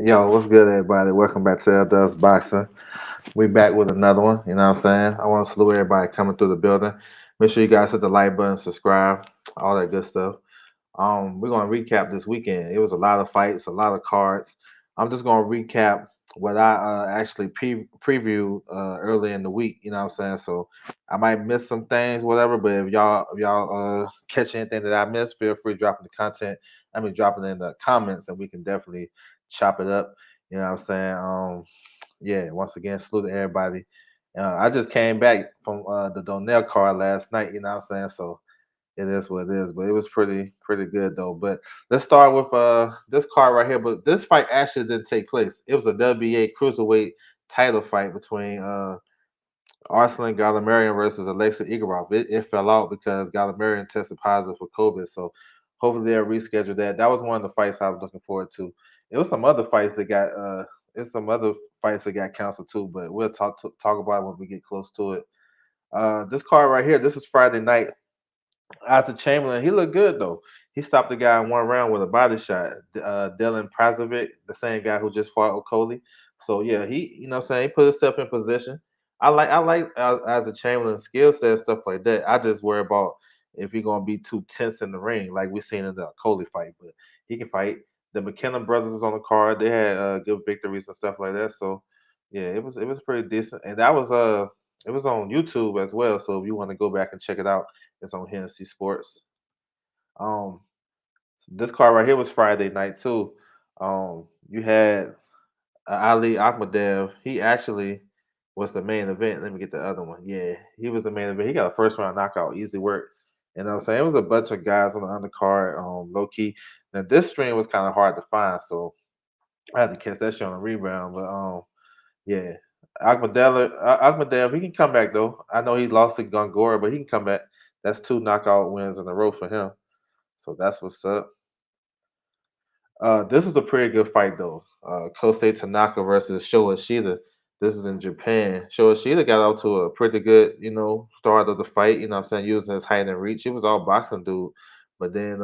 Yo, what's good, everybody? Welcome back to L Dust Boxing. We back with another one. You know what I'm saying? I want to salute everybody coming through the building. Make sure you guys hit the like button, subscribe, all that good stuff. We're gonna recap this weekend. It was a lot of fights, a lot of cards. I'm just gonna recap what I actually previewed early in the week. You know what I'm saying? So I might miss some things, whatever. But if y'all catch anything that I missed, feel free dropping the content. Dropping it in the comments, and we can definitely chop it up. You know what I'm saying? Yeah. Once again, salute to everybody. I just came back from the Donnell card last night. You know what I'm saying? So it is what it is, but it was pretty good though. But let's start with this card right here. But this fight actually didn't take place. It was a WBA cruiserweight title fight between Arslan Galamarian versus Alexa Igorov. It fell out because Galamarian tested positive for COVID. So hopefully they'll reschedule that. That was one of the fights I was looking forward to. There was some other fights that got there's some other fights that got canceled too, but we'll talk about it when we get close to it. This card right here, this is Friday night. Arthur Chamberlain, he looked good though. He stopped the guy in one round with a body shot. Dylan Prazovic, the same guy who just fought Okoli. So yeah, you know what I'm saying, he put himself in position. I like Arthur Chamberlain's skill set, stuff like that. I just worry about if he's gonna be too tense in the ring, like we seen in the Okoli fight. But he can fight. The McKenna brothers was on the card. They had good victories and stuff like that. So yeah, it was pretty decent. And that was it was on YouTube as well. So if you want to go back and check it out, it's on Hennessy Sports. Um, this card right here was Friday night too. You had Ali Akhmadev. He actually was the main event. Let me get the other one. Yeah, he was the main event. He got a first round knockout, easy work. And I'm saying it was a bunch of guys on the undercard, low key. Now this stream was kind of hard to find, so I had to catch that shit on a rebound. But yeah, Akhmadev, he can come back though. I know he lost to Gongora, but he can come back. That's two knockout wins in a row for him. So that's what's up. This was a pretty good fight though. Kosei Tanaka versus Sho Ishida. This was in Japan. Sho Ishida got out to a pretty good, start of the fight. You know what I'm saying, using his height and reach. It was all boxing dude. But then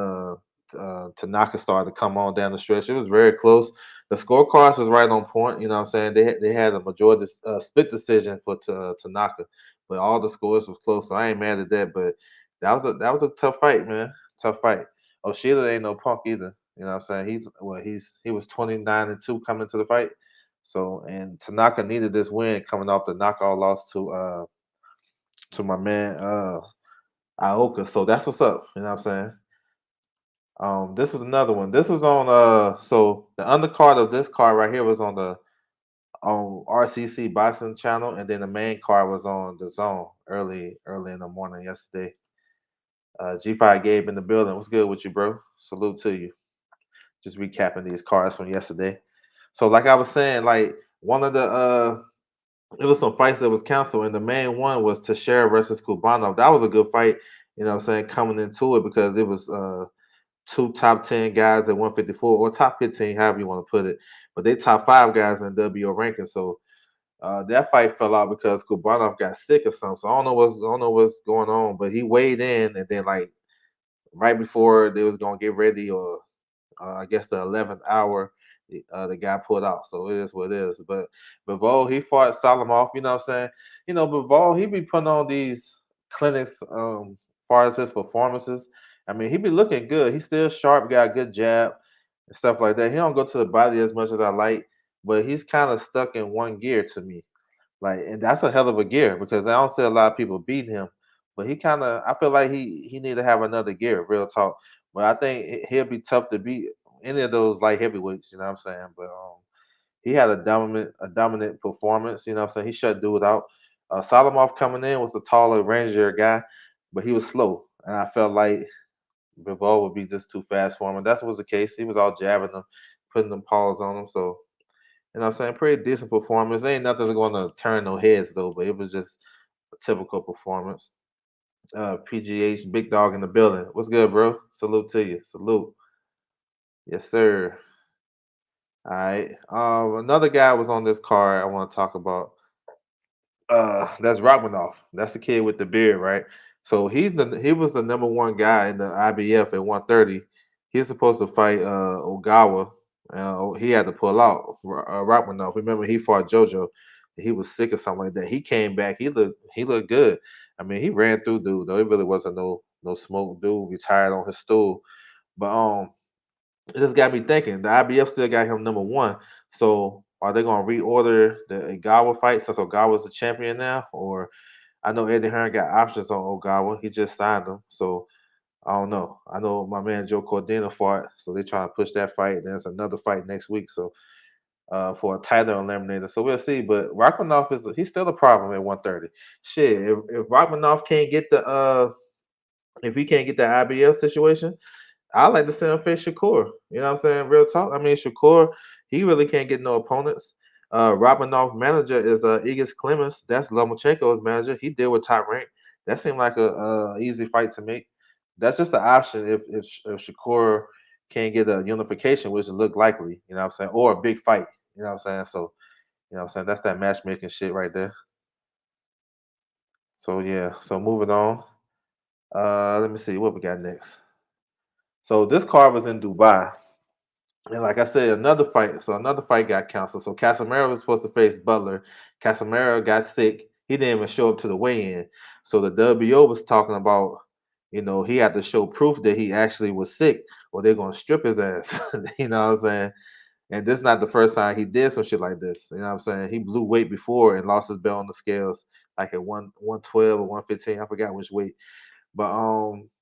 Tanaka started to come on down the stretch. It was very close. The scorecards was right on point. You know what I'm saying? They had a majority split decision for Tanaka, but all the scores was close. So I ain't mad at that. But that was a tough fight, man. Tough fight. Oshida ain't no punk either. You know what I'm saying? He was 29-2 coming to the fight. So and Tanaka needed this win coming off the knockout loss to my man Aoka. So that's what's up. You know what I'm saying? This was another one. This was on so the undercard of this card right here was on RCC boxing channel, and then the main card was on the zone early in the morning yesterday. G5 Gabe in the building. What's good with you, bro? Salute to you. Just recapping these cards from yesterday. So like I was saying, like one of the it was some fights that was canceled, and the main one was Teixeira versus Kubanov. That was a good fight, you know what I'm saying, coming into it because it was two top 10 guys at 154 or top 15, however you want to put it. But they top five guys in WO ranking. So that fight fell out because Kubanov got sick or something. So I don't know what's going on, but he weighed in and then like right before they was gonna get ready or I guess the 11th hour, the guy pulled out. So it is what it is. But Bivol, he fought Salamov. You know what I'm saying? Bivol, he be putting on these clinics far as his performances. I mean, he be looking good. He's still sharp, got a good jab and stuff like that. He don't go to the body as much as I like, but he's kind of stuck in one gear to me. Like, and that's a hell of a gear because I don't see a lot of people beat him. But I feel like he need to have another gear, real talk. But I think he'll be tough to beat any of those light heavyweights. You know what I'm saying? But he had a dominant performance. You know what I'm saying? He shut dude out. Solomov coming in was the taller, rangier guy, but he was slow, and I felt like Bivol would be just too fast for him. And that was the case. He was all jabbing them, putting them paws on him. So you know what I'm saying? Pretty decent performance. Ain't nothing going to turn no heads though, but it was just a typical performance. PGH Big Dog in the building. What's good, bro? Salute to you. Salute. Yes, sir. All right. Another guy was on this card I want to talk about. That's Robinov. That's the kid with the beard, right? So he was the number one guy in the IBF at 130. He's supposed to fight Ogawa. He had to pull out. Rachmanov. Remember, he fought JoJo. He was sick or something like that. He came back. He looked good. I mean, he ran through dude though. It really wasn't no smoke dude. Retired on his stool. But it just got me thinking. The IBF still got him number one. So are they gonna reorder the Ogawa fight since Ogawa's the champion now? Or I know Eddie Hearn got options on Ogawa. He just signed him. So I don't know. I know my man Joe Cordina fought, so they're trying to push that fight. There's another fight next week, so for a title eliminator. So we'll see. But Rachmanov he's still a problem at 130. Shit, if Rachmanov can't get the if he can't get the IBF situation, I like to see him face Shakur. You know what I'm saying? Real talk. I mean, Shakur, he really can't get no opponents. Robinov manager is Igis Clemens. That's Lomachenko's manager. He deal with Top Rank. That seemed like a easy fight to make. That's just an option if Shakur can't get a unification, which look likely. You know what I'm saying? Or a big fight. You know what I'm saying? So you know what I'm saying? That's that matchmaking shit right there. So yeah. So moving on. Let me see what we got next. So this card was in Dubai. And like I said, another fight. So another fight got canceled. So Casemiro was supposed to face Butler. Casemiro got sick. He didn't even show up to the weigh-in. So the WO was talking about, he had to show proof that he actually was sick, or they're gonna strip his ass. You know what I'm saying? And this is not the first time he did some shit like this. You know what I'm saying? He blew weight before and lost his belt on the scales, like at 112 or 115. I forgot which weight. But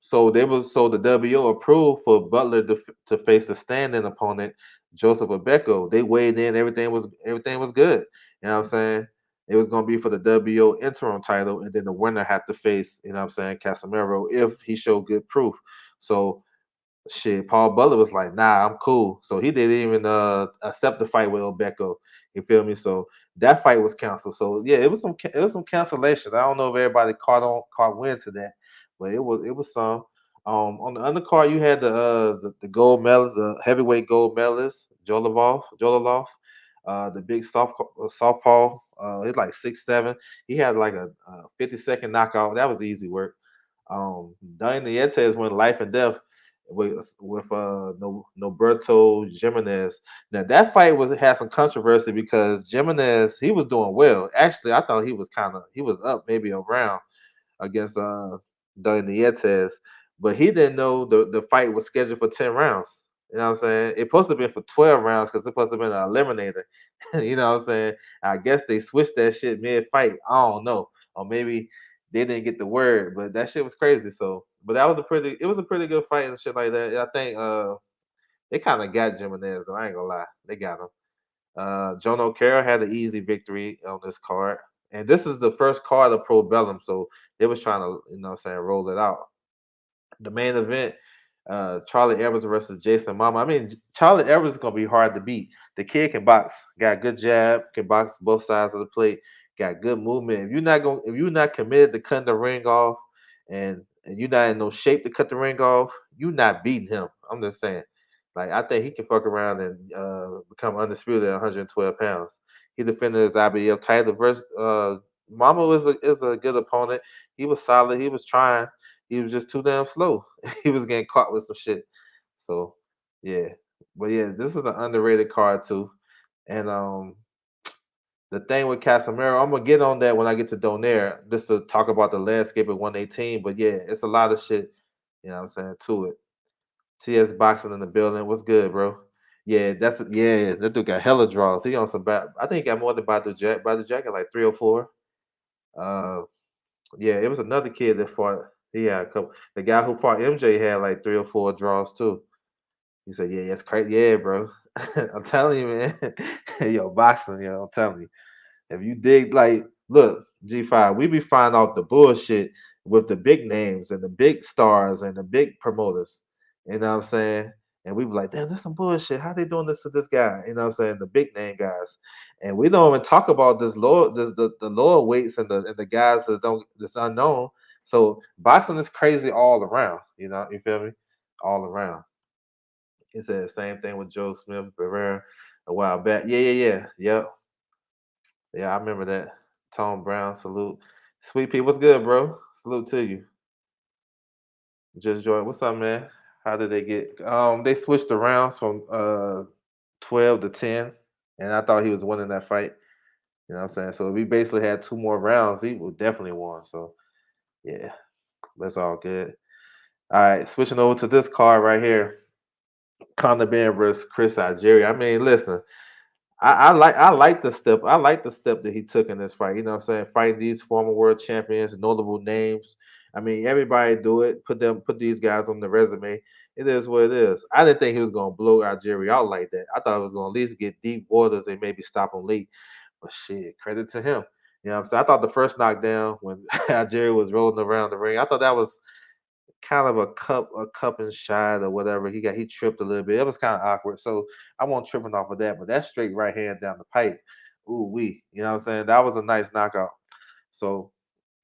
so the WO approved for Butler to face the stand-in opponent, Joseph Abeko. They weighed in, everything was good. You know what I'm saying? It was gonna be for the WO interim title, and then the winner had to face, you know what I'm saying, Casemiro if he showed good proof. So shit, Paul Butler was like, "Nah, I'm cool." So he didn't even accept the fight with Obeko. You feel me? So that fight was canceled. So yeah, it was some cancellations. I don't know if everybody caught wind to that, but it was some. On the undercard, you had the gold medalist, the heavyweight gold medalist, Jolovov, the big softball. He's like 6'7". He had like a 50-second knockout. That was easy work. Daniel Nietes went life and death with Noberto Jimenez. Now that fight had some controversy because Jimenez he was doing well. Actually, I thought he was up maybe a round against Daniel Nietes, but he didn't know the fight was scheduled for 10 rounds. You know what I'm saying? It's supposed to be for 12 rounds because it's supposed to be an eliminator. You know what I'm saying? I guess they switched that shit mid fight. I don't know, or maybe they didn't get the word, but that shit was crazy. So, but it was a pretty good fight and shit like that. I think they kind of got Jimenez. I ain't gonna lie, they got him. John O'Carroll had an easy victory on this card, and this is the first card of Pro Bellum, so they was trying to, what I'm saying, roll it out. The main event, Charlie Evans versus Jason Mama. I mean, Charlie Evans is gonna be hard to beat. The kid can box, got a good jab, can box both sides of the plate, got good movement. If you're not committed to cutting the ring off, and you're not in no shape to cut the ring off, you're not beating him. I'm just saying. Like I think he can fuck around and become undisputed at 112 pounds. He defended his IBF title versus Mama is a good opponent. He was solid. He was trying. He was just too damn slow. He was getting caught with some shit. So yeah, but yeah, this is an underrated card too. And the thing with Casemiro, I'm gonna get on that when I get to Donaire, just to talk about the landscape at 118. But yeah, it's a lot of shit. You know what I'm saying to it. TS boxing in the building. What's good, bro? Yeah. That dude got hella draws. He on some bad. I think he got more than Badu Jack. Badu Jack got like 3 or 4. Uh, Yeah, it was another kid that fought. He had a couple. The guy who fought MJ had like 3 or 4 draws too. He said, "Yeah, it's crazy. Yeah, bro. I'm telling you, man. Yo, boxing. I'm telling you. If you dig, like, look, G5, we be finding out the bullshit with the big names and the big stars and the big promoters. You know what I'm saying? And we be like, damn, this some bullshit. How they doing this to this guy? You know what I'm saying? The big name guys. And we don't even talk about the lower weights and the guys that's unknown. So boxing is crazy all around. You feel me? All around. He said the same thing with Joe Smith Rivera a while back. Yeah. Yep. Yeah, I remember that. Tom Brown, salute. Sweet Pea, what's good, bro? Salute to you. Just joined. What's up, man? How did they get? They switched the rounds from 12-10, and I thought he was winning that fight. You know what I'm saying? So if we basically had two more rounds, he would definitely won. So yeah, that's all good. All right, switching over to this card right here, Conor Ben versus Chris Algieri. I mean, listen, I like the step that he took in this fight. You know what I'm saying? Fighting these former world champions, notable names. I mean, everybody do it. Put these guys on the resume. It is what it is. I didn't think he was gonna blow Algieri out like that. I thought he was gonna at least get deep waters and maybe stop him late. But shit, credit to him. You know what I'm saying? I thought the first knockdown when Algieri was rolling around the ring, I thought that was kind of a cup and shot or whatever. He tripped a little bit. It was kind of awkward. So I wasn't tripping off of that, but that straight right hand down the pipe. Ooh wee. You know what I'm saying? That was a nice knockout. So,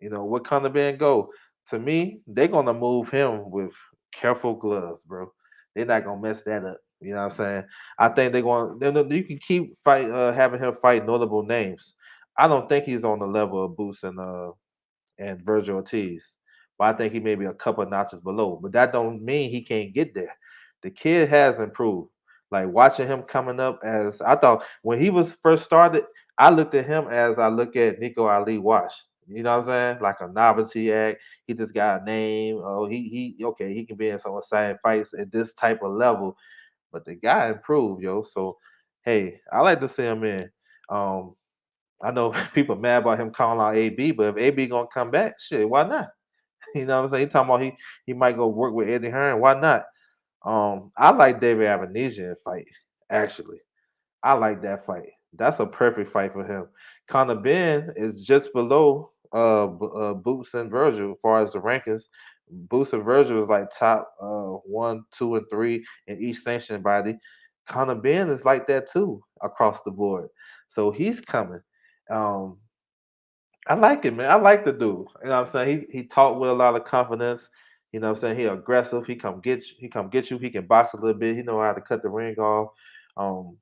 what Conor Ben go? To me, they're gonna move him with careful gloves, bro. They're not gonna mess that up. You know what I'm saying? I think they're going. You can keep having him fight notable names. I don't think he's on the level of Boots and Virgil Ortiz. But I think he may be a couple of notches below. But that don't mean he can't get there. The kid has improved. Like watching him coming up as I thought when he was first started, I looked at him as I look at Nico Ali Wash. You know what I'm saying? Like a novelty act. He just got a name. Oh, he okay, he can be in some exciting fights at this type of level. But the guy improved, yo. So hey, I like to see him in. Um, I know people mad about him calling out AB, but if AB gonna come back, shit, why not? You know what I'm saying? He talking about he might go work with Eddie Hearn. Why not? I like David Avanesian fight. Actually, I like that fight. That's a perfect fight for him. Conor Ben is just below Boots and Virgil as far as the rankings. Boots and Virgil is like top 1, 2, and 3 in each sanctioned body. Conor Ben is like that too across the board. So he's coming. Um, I like it, man. I like the dude. You know what I'm saying? He talked with a lot of confidence. You know what I'm saying? He aggressive. He come get you. He can box a little bit. He know how to cut the ring off.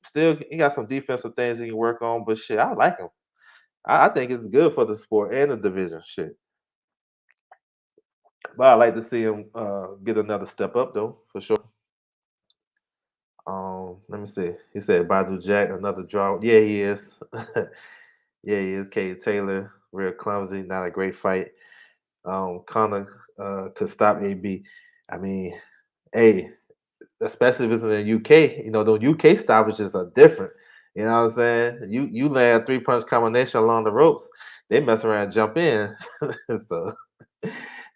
Still he got some defensive things he can work on, but shit, I like him. I think it's good for the sport and the division. Shit. But I like to see him get another step up though, for sure. Let me see. He said Badu Jack, another draw. Yeah, he is. Yeah, he is. Katie Taylor, real clumsy, not a great fight. Connor could stop AB. I mean, hey, especially if it's in the UK, the UK stoppages are different. You know what I'm saying? You land 3 punch combination along the ropes, they mess around and jump in. So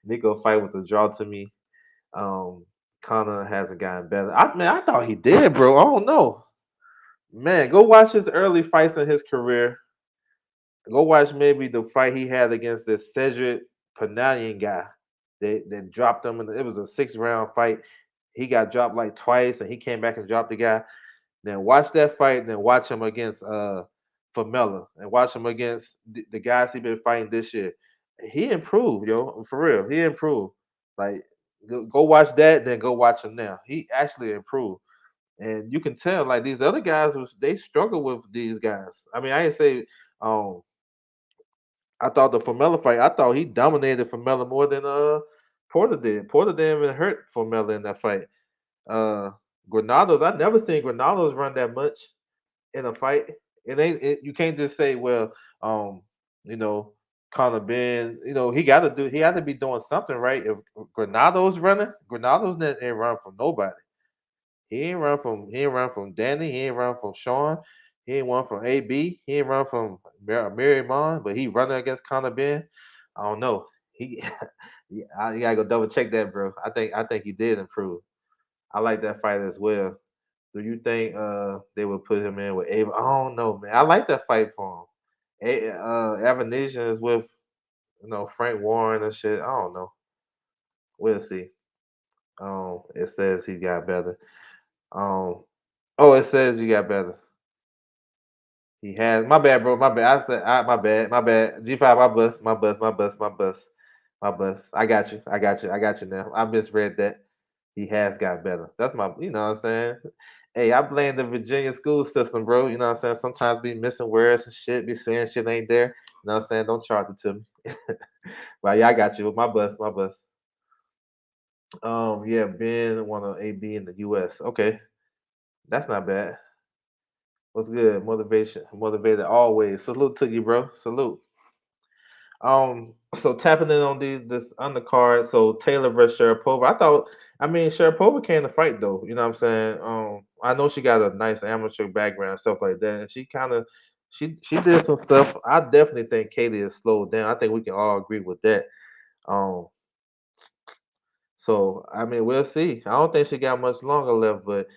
Nico fight was a draw to me. Um, Connor hasn't gotten better. I thought he did, bro. I don't know. Man, go watch his early fights in his career. Go watch maybe the fight he had against this Cedric Panalian guy. They dropped him, and it was a 6 round fight. He got dropped like twice, and he came back and dropped the guy. Then watch that fight, and then watch him against Famella, and watch him against the guys he been fighting this year. He improved, yo, for real. He improved. Like go watch that, then go watch him now. He actually improved. And you can tell, like these other guys, they struggle with these guys. I mean, I ain't say um I thought the Formella fight, I thought he dominated Formella more than Porter did. Porter didn't even hurt Formella in that fight. Uh Granados, I never seen Granados run that much in a fight. You can't just say, well, um, you know, Conor Ben, he had to be doing something right. If Granados running, Granados didn't run from nobody. He ain't run from Danny. He ain't run from Sean. He ain't run from AB. He ain't run from Mary Mon, but he running against Conor Ben. I don't know. He, you gotta go double check that, bro. I think he did improve. I like that fight as well. Do you think they would put him in with Ava? I don't know, man. I like that fight for him. Avanesian is with Frank Warren and shit. I don't know. We'll see. It says he got better. Um, oh, it says you got better. He has. My bad, bro. My bad. My bad. My bad. G5, my bus. My bus. My bus. My bus. My bus. I got you. I got you. I got you now. I misread that. He has got better. That's my. You know what I'm saying? Hey, I blame the Virginia school system, bro. You know what I'm saying? Sometimes be missing words and shit. Be saying shit ain't there. You know what I'm saying? Don't charge it to me. But yeah, I got you. My bus. My bus. Yeah, Ben won an AB in the U.S. Okay, that's not bad. What's good? Motivation, motivated always. Salute to you, bro. Salute. So tapping in on this undercard. So Taylor versus Sharapova. I mean, Sharapova came to fight though. You know what I'm saying? I know she got a nice amateur background and stuff like that, and she kind of she did some stuff. I definitely think Katie is slowed down. I think we can all agree with that. Um, so I mean, we'll see. I don't think she got much longer left, but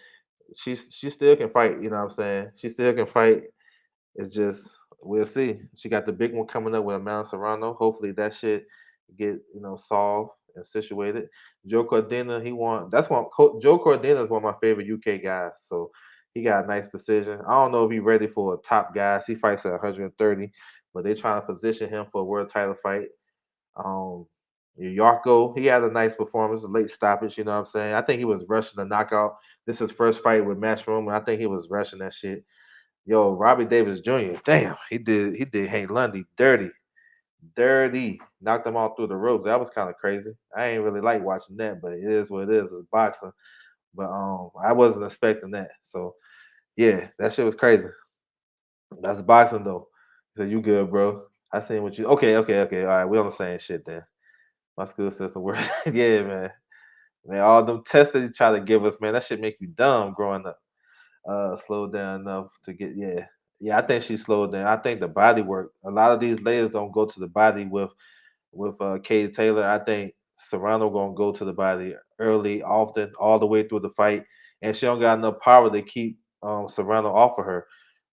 she still can fight. You know what I'm saying? She still can fight. It's just we'll see. She got the big one coming up with Amanda Serrano. Hopefully that shit get solved and situated. Joe Cordina, he won. Joe Cordina is one of my favorite UK guys. So he got a nice decision. I don't know if he's ready for a top guy. He fights at 130, but they're trying to position him for a world title fight. Um, Yarko, he had a nice performance, a late stoppage. You know what I'm saying? I think he was rushing the knockout. This is his first fight with Matchroom, and I think he was rushing that shit. Yo, Robbie Davis Jr. Damn, he did Hank Lundy dirty, dirty. Knocked him all through the ropes. That was kind of crazy. I ain't really like watching that, but it is what it is. It's boxing. But I wasn't expecting that. So yeah, that shit was crazy. That's boxing though. So you good, bro? I seen what you. Okay, okay, okay. All right, we on the same shit then. My school system works. Yeah, man. Man, all them tests that you try to give us, man, that shit make you dumb growing up. Slowed down enough to get yeah. I think she slowed down. I think the body work. A lot of these layers don't go to the body with Katie Taylor. I think Serrano gonna go to the body early, often, all the way through the fight, and she don't got enough power to keep Serrano off of her.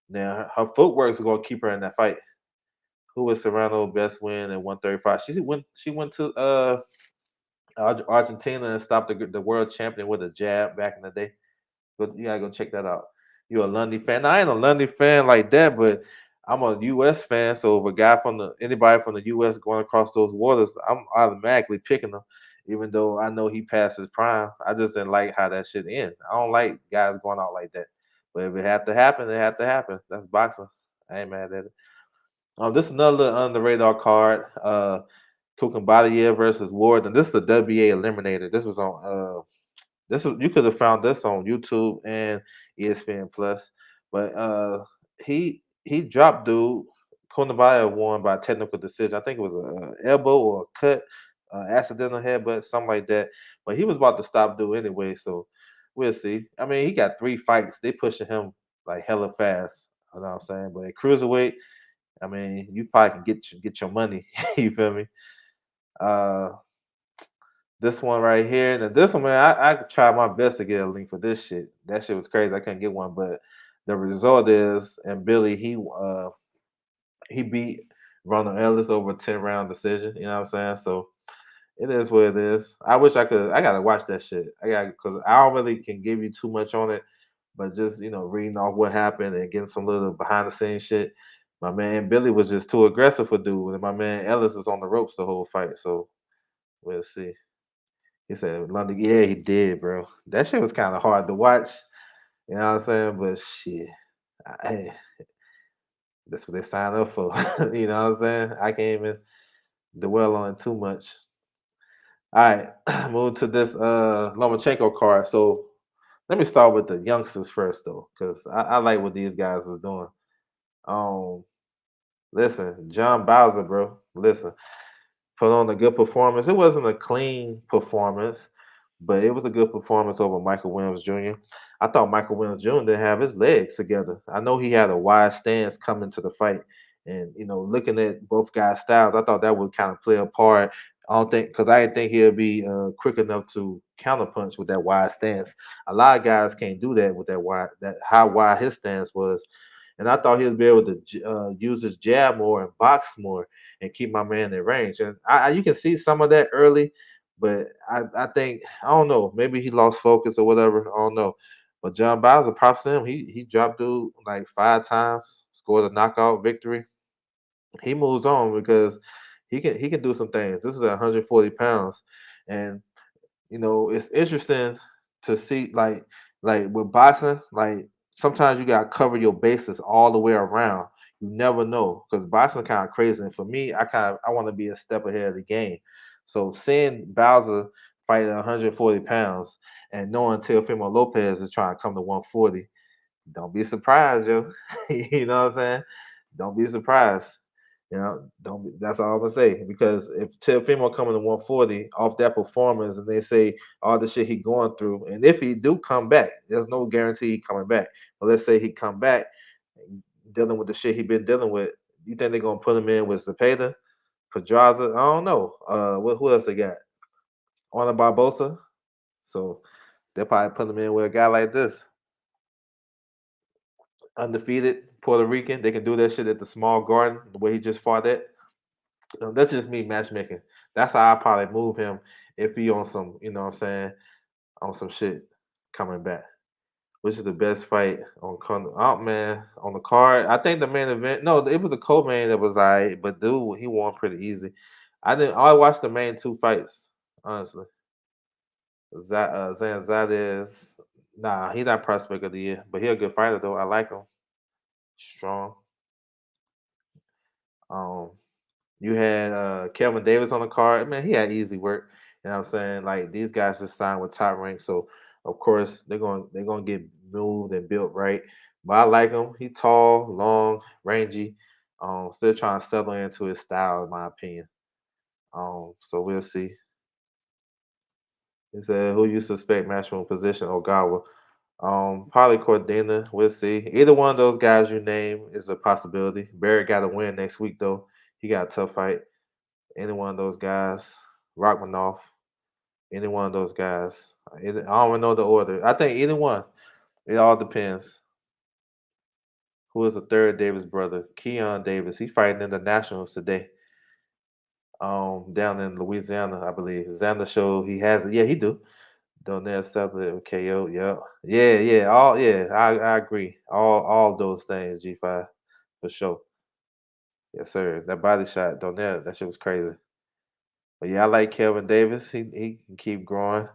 Now her footwork is gonna keep her in that fight. Who was Serrano best win at 135? She went to Argentina and stopped the world champion with a jab back in the day. You gotta go check that out. You a Lundy fan? Now, I ain't a Lundy fan like that, but I'm a U.S. fan. So if a guy from anybody from the U.S. going across those waters, I'm automatically picking him, even though I know he passed his prime. I just didn't like how that shit end. I don't like guys going out like that. But if it had to happen, it had to happen. That's boxing. I ain't mad at it. This is another under the radar card. Kukambadia versus Ward, and this is the WA eliminator. This was on you could have found this on YouTube and ESPN Plus, but he dropped dude. Konabaya won by technical decision. I think it was a elbow or a cut, accidental headbutt, something like that. But he was about to stop dude anyway, so we'll see. I mean, he got 3 fights. They pushing him like hella fast. You know what I'm saying? But at cruiserweight, I mean, you probably can get your money. You feel me? Uh, this one right here. Now this one, man, I tried my best to get a link for this shit. That shit was crazy. I couldn't get one, but the result is, and Billy, he beat Ronald Ellis over a 10 round decision. You know what I'm saying? So it is what it is. I wish I could. I gotta watch that shit. I got because I don't really can give you too much on it, but just reading off what happened and getting some little behind the scenes shit. My man Billy was just too aggressive for dude, and my man Ellis was on the ropes the whole fight. So we'll see. He said London. Yeah, he did, bro. That shit was kind of hard to watch. You know what I'm saying? But shit, I, that's what they signed up for. You know what I'm saying? I can't even dwell on it too much. All right, move to this Lomachenko card. So let me start with the youngsters first, though, because I like what these guys was doing. Um, listen, John Bowser, bro. Listen, put on a good performance. It wasn't a clean performance, but it was a good performance over Michael Williams Jr. I thought Michael Williams Jr. didn't have his legs together. I know he had a wide stance coming to the fight, and looking at both guys' styles, I thought that would kind of play a part. I don't think because I didn't think he'll be quick enough to counterpunch with that wide stance. A lot of guys can't do that with that how wide his stance was, and I thought he'd be able to use his jab more and box more and keep my man in range. And you can see some of that early, but I think I don't know. Maybe he lost focus or whatever. I don't know. But John Bowser, props to him. He dropped dude like 5 times, scored a knockout victory. He moves on because he can do some things. This is at 140 pounds, and it's interesting to see like with boxing, like sometimes you gotta cover your bases all the way around. You never know because boxing kind of crazy. And for me, I want to be a step ahead of the game. So seeing Bowser fight at 140 pounds and knowing Teofimo Lopez is trying to come to 140, Don't be surprised, yo. You know what I'm saying? Don't be surprised. Don't be, that's all I'm gonna say. Because if Teofimo coming to 140 off that performance, and they say all the shit he going through, and if he do come back, there's no guarantee he coming back. But let's say he come back, dealing with the shit he been dealing with. You think they're gonna put him in with Zepeda, Pedraza? I don't know. Who else they got? Arna Barbosa. So they'll probably put him in with a guy like this, undefeated Puerto Rican. They can do that shit at the small garden, the way he just fought that. That's just me matchmaking. That's how I probably move him if he on some, you know what I'm saying, on some shit coming back. Which is the best fight on out, man, on the card? I think the main event. No, it was a co-main that was alright, but dude, he won pretty easy. I didn't. I watched the main two fights, honestly. Zanzadez, nah, he not prospect of the year, but he a good fighter though. I like him, strong. Um, you had Kelvin Davis on the card. Man, he had easy work. You know what I'm saying? Like these guys just signed with Top Rank, so of course they're gonna get moved and built right. But I like him. He tall, long, rangy. Still trying to settle into his style, in my opinion. So we'll see. He said, "Who you suspect matchroom position?" Ogawa. Probably Cordina. We'll see. Either one of those guys you name is a possibility. Barrett got to win next week though. He got a tough fight. Any one of those guys, Rachmaninoff, any one of those guys. I don't even know the order. I think either one. It all depends. Who is the third Davis brother? Keon Davis. He fighting in the Nationals today. Down in Louisiana, I believe. Xander showed he has it. Yeah, he do. Donnell Sutherland KO. Yep. Yeah, yeah. I agree. All those things, G5, for sure. Yes, sir. That body shot, Donnell, that shit was crazy. But yeah, I like Kelvin Davis. He can keep growing.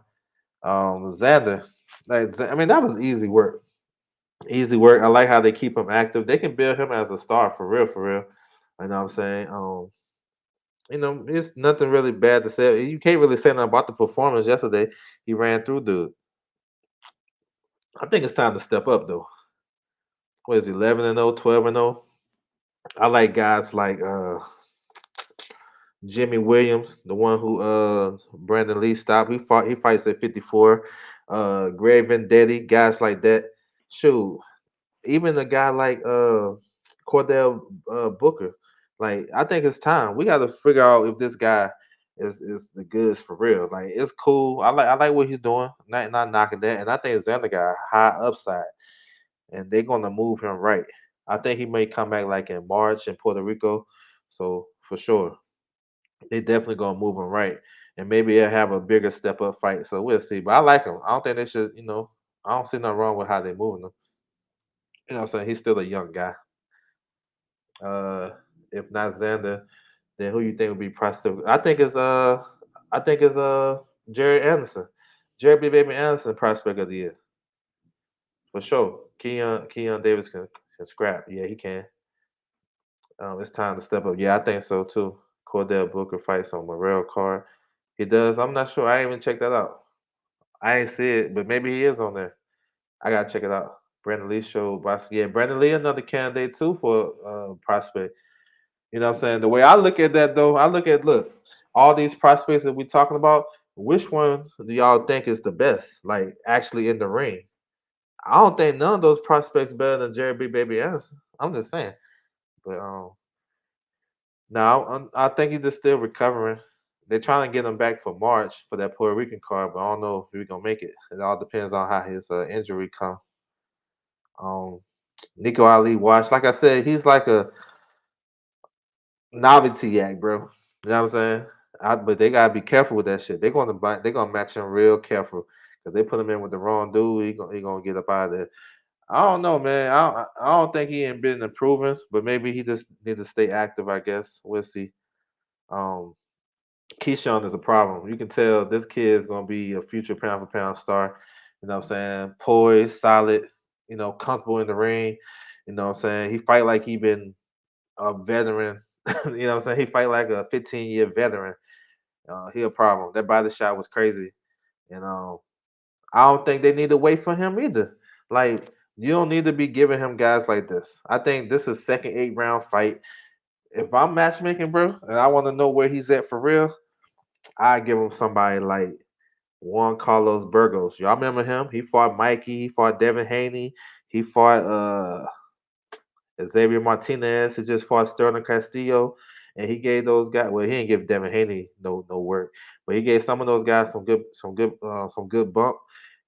Xander, I mean, that was easy work. Easy work. I like how they keep him active. They can build him as a star for real, for real. You know what I'm saying? It's nothing really bad to say. You can't really say nothing about the performance yesterday. He ran through dude. I think it's time to step up though. What is he, 11 and 0, 12 and 0? I like guys like Jimmy Williams, the one who Brandon Lee stopped. He fights at 54. Greg Vendetti, guys like that. Shoot, even a guy like Cordell Booker. Like I think it's time. We got to figure out if this guy is the goods for real. Like it's cool. I like what he's doing. Not knocking that. And I think Xander got high upside, and they're gonna move him right. I think he may come back like in March in Puerto Rico. So for sure, they definitely gonna move him right, and maybe they'll have a bigger step up fight. So we'll see. But I like him. I don't think they should. I don't see nothing wrong with how they moving him. You know what I'm saying? He's still a young guy. Uh, if not Xander, then who you think would be prospect? I think it's Jerry Anderson. Jerry B. Baby Anderson prospect of the year. For sure. Keon Davis can scrap. Yeah, he can. It's time to step up. Yeah, I think so too. Cordell Booker fights on Morrell card. He does. I'm not sure. I ain't even checked that out. I ain't see it, but maybe he is on there. I gotta check it out. Brandon Lee show. Yeah, Brandon Lee another candidate too for prospect. You know what I'm saying? The way I look at that though, look, all these prospects that we talking about, which one do y'all think is the best? Like actually in the ring. I don't think none of those prospects better than Jerry B. Baby Anderson. I'm just saying. But no, I think he's just still recovering. They're trying to get him back for March for that Puerto Rican card, but I don't know if he's gonna make it. It all depends on how his injury come. Um, Nico Ali watch, like I said, he's like a novelty act, bro. You know what I'm saying? But they gotta be careful with that shit. They're gonna match him real careful because they put him in with the wrong dude. He gonna get up out of there. I don't know, man. I don't think he ain't been improving, but maybe he just need to stay active. I guess we'll see. Um, Keyshawn is a problem. You can tell this kid is gonna be a future pound for pound star. You know what I'm saying? Poised, solid. Comfortable in the ring. You know what I'm saying? He fight like he been a veteran. You know what I'm saying? He fight like a 15-year veteran. He a problem. That body shot was crazy. And I don't think they need to wait for him either. Like You don't need to be giving him guys like this. I think this is second 8 round fight. If I'm matchmaking, bro, and I want to know where he's at for real, I give him somebody like Juan Carlos Burgos. Y'all remember him? He fought Mikey. He fought Devin Haney. He fought Xavier Martinez. He just fought Sterling Castillo, and he gave those guys. Well, he didn't give Devin Haney no work, but he gave some of those guys some good bump.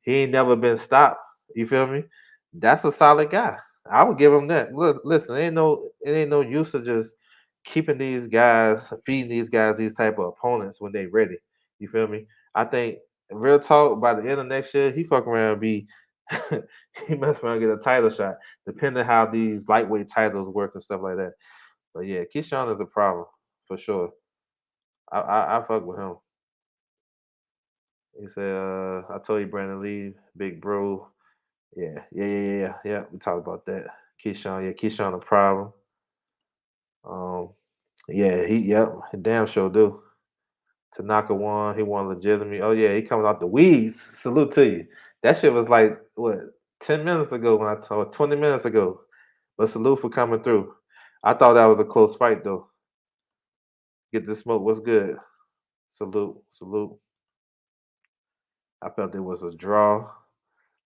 He ain't never been stopped. You feel me? That's a solid guy. I would give him that. Look, listen, it ain't no use of just keeping these guys, feeding these guys these type of opponents when they ready. You feel me? I think real talk by the end of next year, he fuck around and be he mess around and get a title shot depending how these lightweight titles work and stuff like that. But yeah, Keyshawn is a problem for sure. I fuck with him. He said, I told you Brandon Lee, big bro. Yeah. We talked about that. Keyshawn a problem. Um, yeah, damn sure do. Tanaka won. He won legitimately. Oh yeah, he coming out the weeds. Salute to you. That shit was like what 10 minutes ago when I told 20 minutes ago. But salute for coming through. I thought that was a close fight though. Get the smoke. What's good? Salute. I felt it was a draw.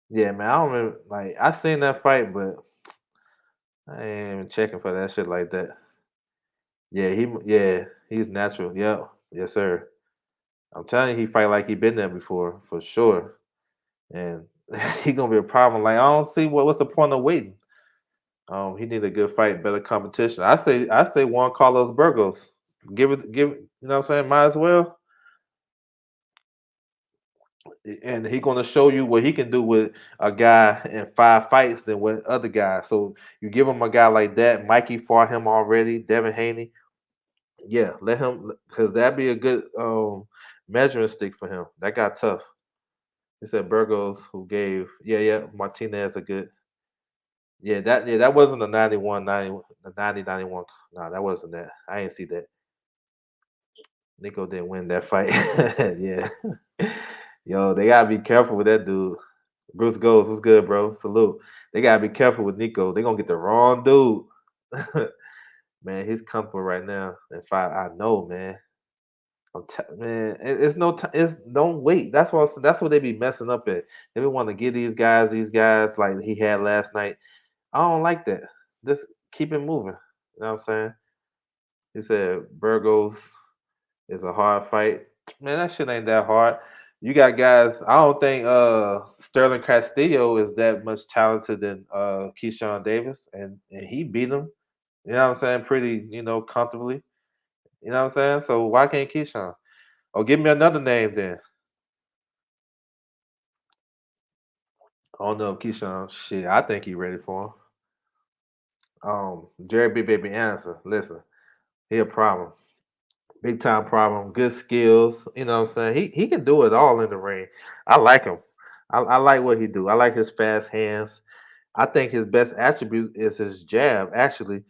Yeah, man. I don't remember. Like I seen that fight, but I ain't even checking for that shit like that. He's natural. Yep. Yes, sir. I'm telling you, he fight like he been there before for sure, and he gonna be a problem. Like I don't see what's the point of waiting. He need a good fight, better competition. I say Juan Carlos Burgos. Give it. You know what I'm saying? Might as well. And he gonna show you what he can do with a guy in 5 fights than with other guys. So you give him a guy like that. Mikey fought him already. Devin Haney. Yeah, let him because that'd be a good measuring stick for him. That got tough. He said Burgos, who gave Martinez a good that wasn't the 91 90 the 90 91. No, that wasn't that. I didn't see that. Nico didn't win that fight. Yeah. Yo, they gotta be careful with that dude. Bruce Goes, what's good, bro? Salute. They gotta be careful with Nico. They gonna get the wrong dude. Man, he's comfortable right now. In fact, I know, man. Man, it's no time. It's don't wait. That's what they be messing up at. They want to give these guys like he had last night. I don't like that. Just keep it moving. You know what I'm saying? He said Burgos is a hard fight. Man, that shit ain't that hard. You got guys. I don't think Sterling Castillo is that much talented than Keyshawn Davis, and he beat him. You know what I'm saying? Pretty, comfortably. You know what I'm saying? So why can't Keyshawn? Oh, give me another name then. I don't know if Keyshawn. Shit, I think he ready for him. Jerry B. Baby Anderson. Listen, he a problem. Big time problem. Good skills. You know what I'm saying? He can do it all in the ring. I like him. I like what he do. I like his fast hands. I think his best attribute is his jab. Actually,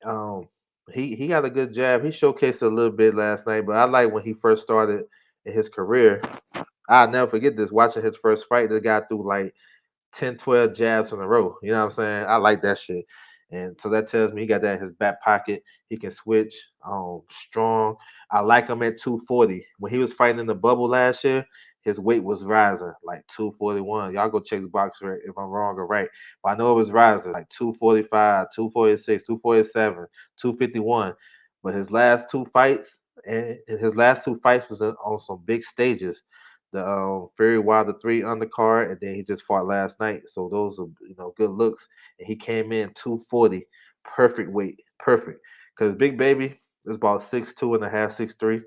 um, he got a good jab. He showcased a little bit last night, but I like when he first started in his career. I'll never forget this. Watching his first fight, the guy threw like 10, 12 jabs in a row. You know what I'm saying? I like that shit. And so that tells me he got that in his back pocket. He can switch strong. I like him at 240. When he was fighting in the bubble last year, his weight was rising like 241. Y'all go check the box rate if I'm wrong or right. But I know it was rising like 245, 246, 247, 251. But his last two fights was on some big stages, the Fury Wilder 3 undercard, and then he just fought last night. So those are good looks. And he came in 240, perfect weight, perfect. Because Big Baby is about 6'2" and a half, 6'3". You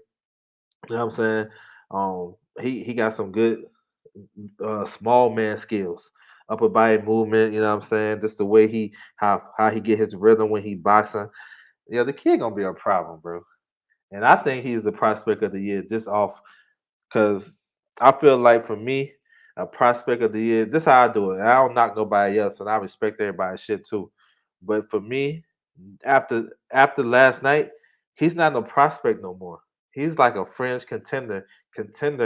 know what I'm saying? He got some good small man skills, upper body movement. You know what I'm saying? Just the way how he get his rhythm when he boxing. Yeah, the kid gonna be a problem, bro. And I think he's the prospect of the year just off because I feel like for me, a prospect of the year, this how I do it. I don't knock nobody else, and I respect everybody's shit too. But for me, after last night, he's not no prospect no more. He's like a fringe contender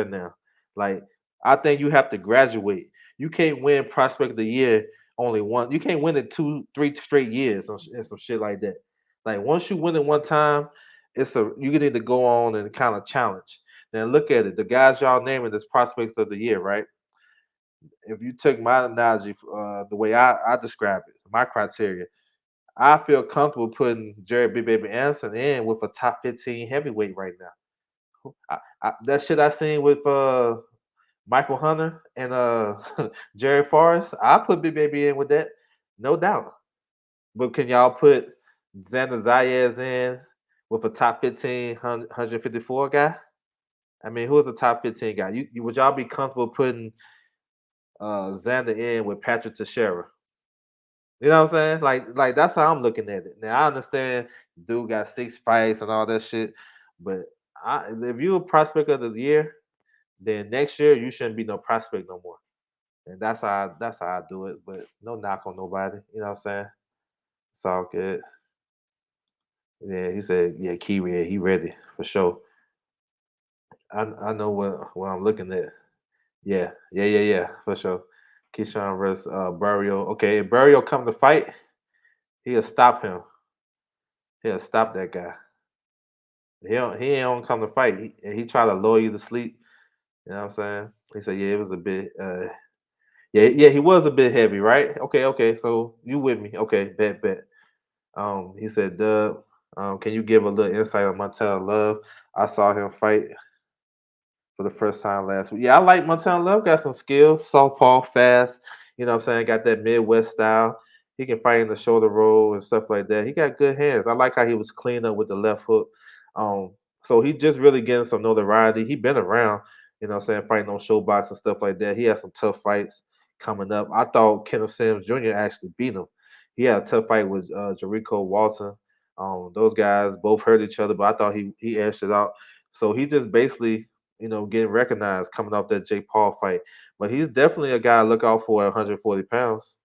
now. Like I think you have to graduate. You can't win prospect of the year only one. You can't win it 2, 3 straight years and some shit like that. Like once you win it one time, you need to go on and kind of challenge. Now look at it. The guys y'all naming as prospects of the year, right? If you took my analogy, the way I describe it, my criteria, I feel comfortable putting Jared B. Baby Anderson in with a top 15 heavyweight right now. That shit I seen with Michael Hunter and Jerry Forrest, I put Big Baby in with that, no doubt. But can y'all put Xander Zayas in with a top 15 154 guy? I mean, who's the top 15 guy? Would y'all be comfortable putting Xander in with Patrick Teixeira? You know what I'm saying? Like that's how I'm looking at it. Now I understand dude got 6 fights and all that shit, but if you a prospect of the year, then next year you shouldn't be no prospect no more. And that's how I do it. But no knock on nobody. You know what I'm saying? It's all good. Yeah, he said, yeah, Key Red, he ready for sure. I know what I'm looking at. Yeah, for sure. Keyshawn versus Burial. Okay, if Burial come to fight, he'll stop him. He'll stop that guy. He ain't gonna come to fight. He try to lure you to sleep. You know what I'm saying? He said, yeah, it was a bit yeah, he was a bit heavy, right? Okay. So you with me. Okay, bet. He said, Dub, can you give a little insight on Montana Love? I saw him fight for the first time last week. Yeah, I like Montana Love. Got some skills. Southpaw, fast. You know what I'm saying? Got that Midwest style. He can fight in the shoulder roll and stuff like that. He got good hands. I like how he was clean up with the left hook. Um, so he just really getting some notoriety. He been around, you know what I'm saying, fighting on showbox and stuff like that. He had some tough fights coming up. I thought Kenneth Sims Jr. actually beat him. He had a tough fight with Jericho Walton. Those guys both hurt each other, but I thought he edged it out. So he just basically getting recognized coming off that Jake Paul fight. But he's definitely a guy to look out for at 140 pounds.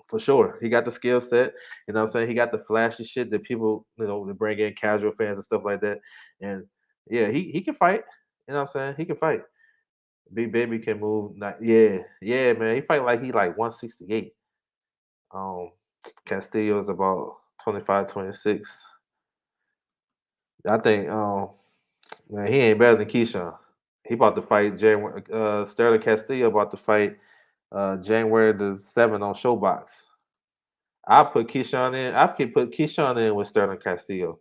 For sure. He got the skill set. You know what I'm saying? He got the flashy shit that people, that bring in casual fans and stuff like that. And yeah, he can fight. You know what I'm saying? He can fight. Big Baby can move. Yeah, man. He fight like he like 168. Um Castillo's about 25, 26. I think man, he ain't better than Keyshawn. He about to fight January. Sterling Castillo about to fight January the 7th on Showbox. I put Keyshawn in. I could put Keyshawn in with Sterling Castillo.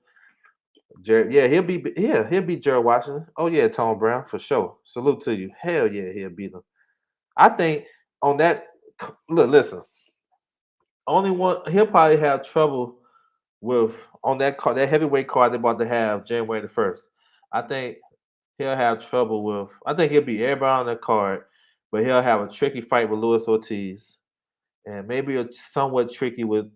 Jared, yeah, he'll beat Jared Washington. Oh yeah, Tom Brown for sure. Salute to you. Hell yeah, he'll beat him. I think on that. Look, listen. Only one he'll probably have trouble with on that card, that heavyweight card they're about to have January the 1st. I think he'll have trouble with. I think he'll beat everybody on that card, but he'll have a tricky fight with Luis Ortiz, and maybe a somewhat tricky with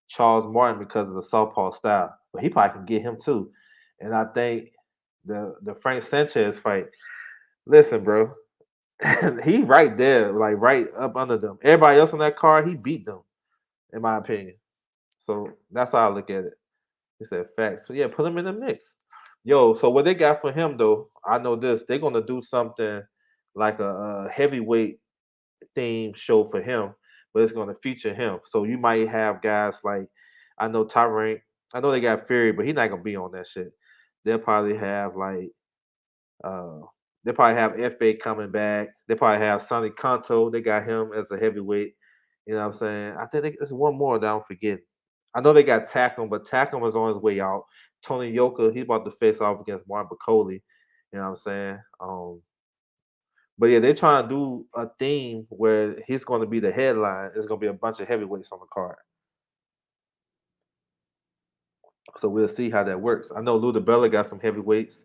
Charles Martin because of the southpaw style. But he probably can get him too. And I think the Frank Sanchez fight. Listen, bro, he right there, like right up under them. Everybody else on that card, he beat them, in my opinion. So that's how I look at it. He said facts. So yeah, put him in the mix. Yo, so what they got for him though, I know this. They're gonna do something like a heavyweight theme show for him, but it's gonna feature him. So you might have guys like I know Tyrant. I know they got Fury, but he's not gonna be on that shit. They'll probably have like uh they probably have FA coming back. They probably have Sonny Conto. They got him as a heavyweight. You know what I'm saying? I think there's one more that I'm forgetting. I know they got Tackle, but Tackle was on his way out. Tony Yoka, he's about to face off against Martin Bacoli. You know what I'm saying? But yeah, they're trying to do a theme where he's going to be the headline. There's going to be a bunch of heavyweights on the card. So we'll see how that works. I know Luda Bella got some heavyweights.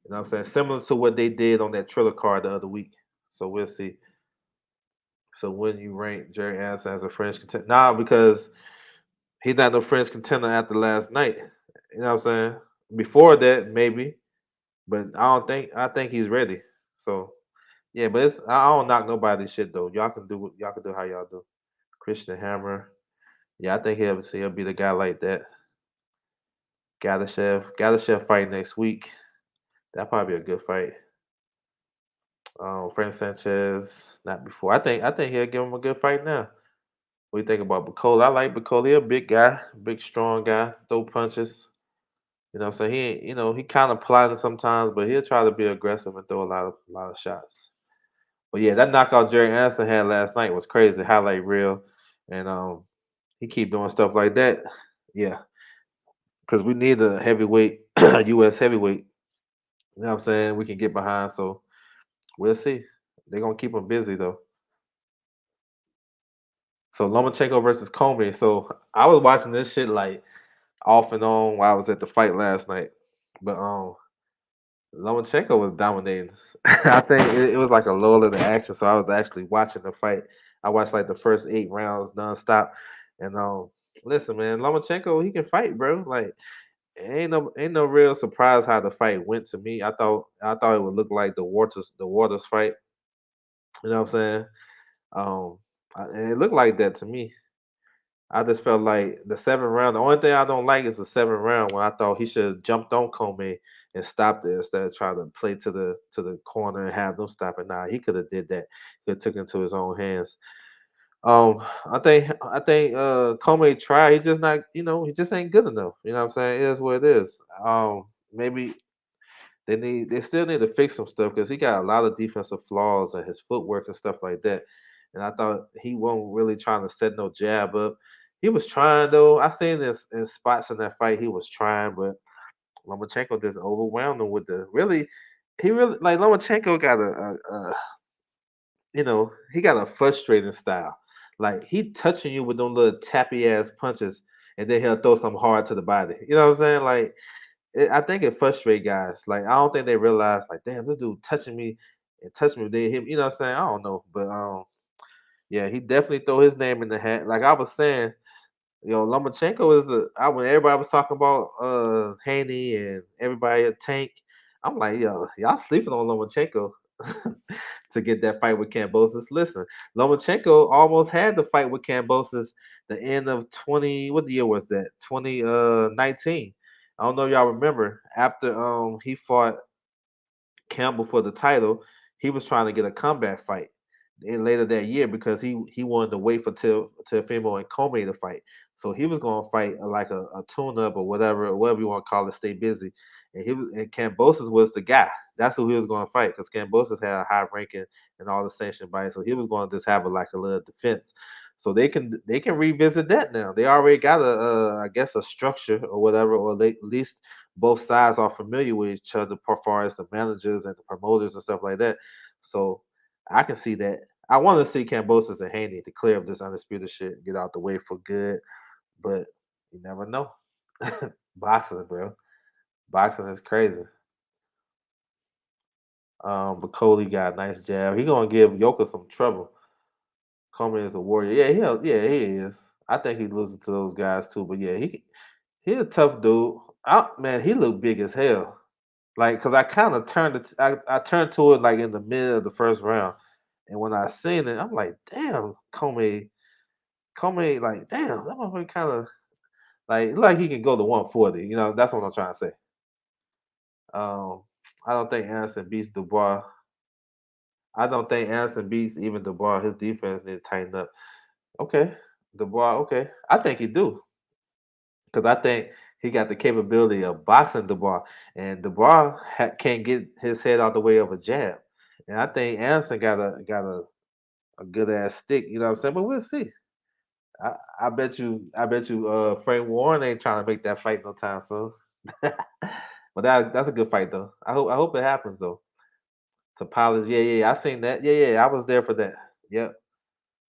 You know what I'm saying? Similar to what they did on that Triller card the other week. So we'll see. So when you rank Jerry Anderson as a French contender? Nah, because he's not no French contender after last night. You know what I'm saying? Before that, maybe. But I think he's ready. So yeah, but I don't knock nobody's shit though. Y'all can do how y'all do. Christian Hammer. Yeah, I think he'll be the guy like that. Gatashev fight next week. That'll probably be a good fight. Frank Sanchez, not before. I think he'll give him a good fight now. What do you think about Bacola? I like Bacola. He a big guy, big strong guy, throw punches. So he ain't, he kind of plotting sometimes, but he'll try to be aggressive and throw a lot of shots. But yeah, that knockout Jerry Anderson had last night was crazy, highlight reel, and he keep doing stuff like that. Yeah, because we need a heavyweight, U.S. heavyweight. You know what I'm saying? We can get behind. So we'll see. They're gonna keep him busy though. So Lomachenko versus Comey. So I was watching this shit like off and on while I was at the fight last night, but Lomachenko was dominating. I think it was like a lull in the action, so I was actually watching the fight. I watched like the first 8 rounds nonstop, and listen, man, Lomachenko he can fight, bro. Like ain't no real surprise how the fight went to me. I thought it would look like the Waters fight. You know what I'm saying? Um, and it looked like that to me. I just felt like the 7th round. The only thing I don't like is the 7th round when I thought he should have jumped on Comey and stopped it instead of trying to play to the corner and have them stop it. Nah, he could have did that. He took it into his own hands. I think Comey tried. He just not. He just ain't good enough. You know what I'm saying? It is what it is. Maybe they still need to fix some stuff because he got a lot of defensive flaws and his footwork and stuff like that. And I thought he wasn't really trying to set no jab up. He was trying though. I seen this in spots in that fight. He was trying, but Lomachenko just overwhelmed him with the really. He really like Lomachenko got he got a frustrating style. Like he touching you with them little tappy ass punches, and then he'll throw some hard to the body. You know what I'm saying? Like I think it frustrates guys. Like I don't think they realize, like, damn, this dude touching me and touching me. They hit, you know what I'm saying? I don't know, but yeah, he definitely throw his name in the hat. Like I was saying, Lomachenko is when everybody was talking about Haney and everybody at Tank. I'm like, yo, y'all sleeping on Lomachenko to get that fight with Kambosos. Listen, Lomachenko almost had the fight with Kambosos the end of 20. What year was that? 2019. I don't know if y'all remember. After he fought Campbell for the title, he was trying to get a comeback fight in later that year because he wanted to wait for Teofimo and Comey to fight. So he was going to fight like a tune up or whatever you want to call it, stay busy. And Kambosos was the guy. That's who he was going to fight because Kambosos had a high ranking and all the sanctioned fights. So he was going to just have like a little defense. So they can revisit that now. They already got I guess a structure or whatever, or at least both sides are familiar with each other as far as the managers and the promoters and stuff like that. So I can see that. I want to see Cambosis and Haney to clear up this undisputed shit and get out the way for good. But you never know. Boxing, bro. Boxing is crazy. But Cody got a nice jab. He gonna give Yoka some trouble. Comey is a warrior. Yeah, he is. I think he loses to those guys too. But yeah, he a tough dude. Man, he look big as hell. Like, cause I kind of turned it. I turned to it like in the mid of the 1st round, and when I seen it, I'm like, damn, Comey, like, damn, that motherfucker kind of like he can go to 140. That's what I'm trying to say. I don't think Anderson beats Dubois. I don't think Anderson beats even Dubois. His defense need to tighten up. Okay, Dubois. Okay, I think he do. Because I think he got the capability of boxing Dubois, and Dubois can't get his head out the way of a jab. And I think Anderson got a good ass stick. You know what I'm saying? But we'll see. I, I bet you, Frank Warren ain't trying to make that fight no time soon. But that's a good fight though. I hope it happens though. To Polish, yeah. I seen that. Yeah. I was there for that. Yep,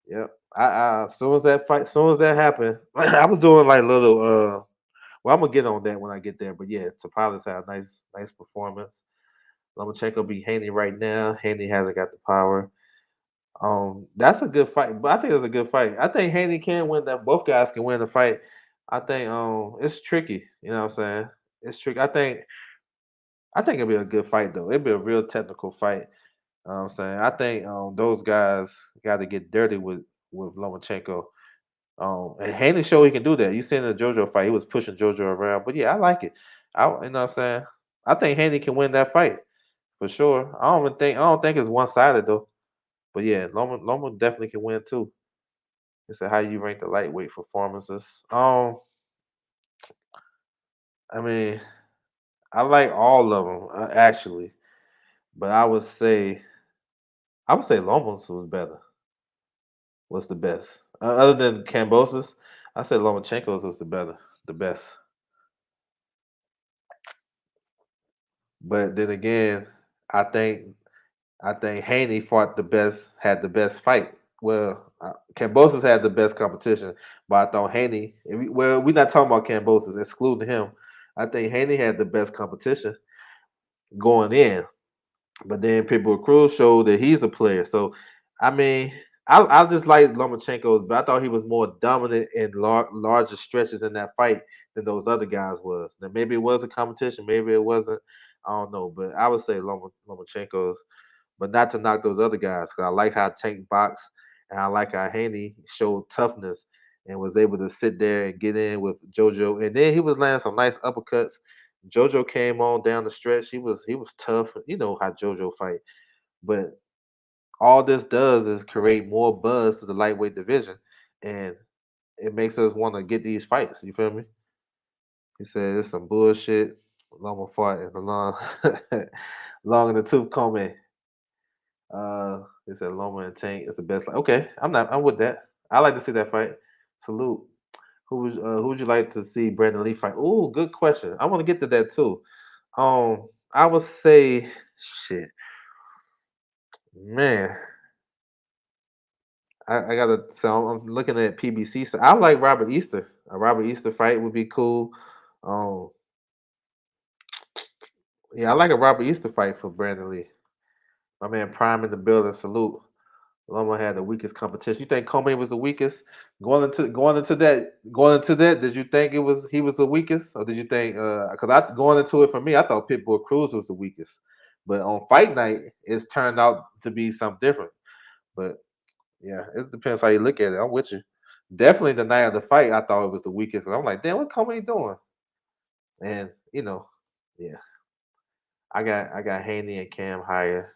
yep. As soon as that fight, as soon as that happened, I was doing like little well, I'm gonna get on that when I get there. But yeah, Tapales had a nice performance. Lomachenko beat Haney right now. Haney hasn't got the power. That's a good fight, but I think it's a good fight. I think Haney can win that. Both guys can win the fight. I think it's tricky. You know what I'm saying? It's tricky. I think it'll be a good fight though. It'll be a real technical fight. You know what I'm saying? I think those guys got to get dirty with Lomachenko. And Haney showed he can do that. You seen the JoJo fight, he was pushing JoJo around. But yeah, I like it. You know what I'm saying? I think Haney can win that fight for sure. I don't think it's one sided though. But yeah, Loma definitely can win too. He said, "How you rank the lightweight performances?" I mean, I like all of them actually, but I would say Lomachenko's was better. Was the best. Other than Kambosos, I said Lomachenko's was the best. But then again, I think I think Haney fought the best, had the best fight. Well, Kambosos had the best competition, but I thought Haney. Well, we're not talking about Kambosos, excluding him. I think Haney had the best competition going in. But then Pitbull Cruz showed that he's a player. So, I mean, I just like Lomachenko's, but I thought he was more dominant in larger stretches in that fight than those other guys was. Now, maybe it was a competition, maybe it wasn't. I don't know, but I would say Lomachenko's, but not to knock those other guys. Cause I like how Tank boxed, and I like how Haney showed toughness and was able to sit there and get in with JoJo, and then he was landing some nice uppercuts. JoJo came on down the stretch. He was tough. You know how JoJo fight, but all this does is create more buzz to the lightweight division, and it makes us want to get these fights. You feel me? He said it's some bullshit. Loma fought in the long, long in the tooth comb. He said Loma and Tank is the best. Okay, I'm with that. I like to see that fight. Salute. Who would you like to see Brandon Lee fight? Ooh, good question. I want to get to that too. I would say shit. Man, I gotta. So I'm looking at PBC. So I like Robert Easter. A Robert Easter fight would be cool. Um, yeah, I like a Robert Easter fight for Brandon Lee. My man Prime in the building. Salute. Loma had the weakest competition. You think Comey was the weakest going into that? Did you think he was the weakest, or did you think because I going into it for me, I thought Pitbull Cruz was the weakest, but on fight night it's turned out to be something different. But yeah, it depends how you look at it. I'm with you. Definitely the night of the fight, I thought it was the weakest. I'm like, damn, what Comey doing? And yeah, I got Haney and Cam higher.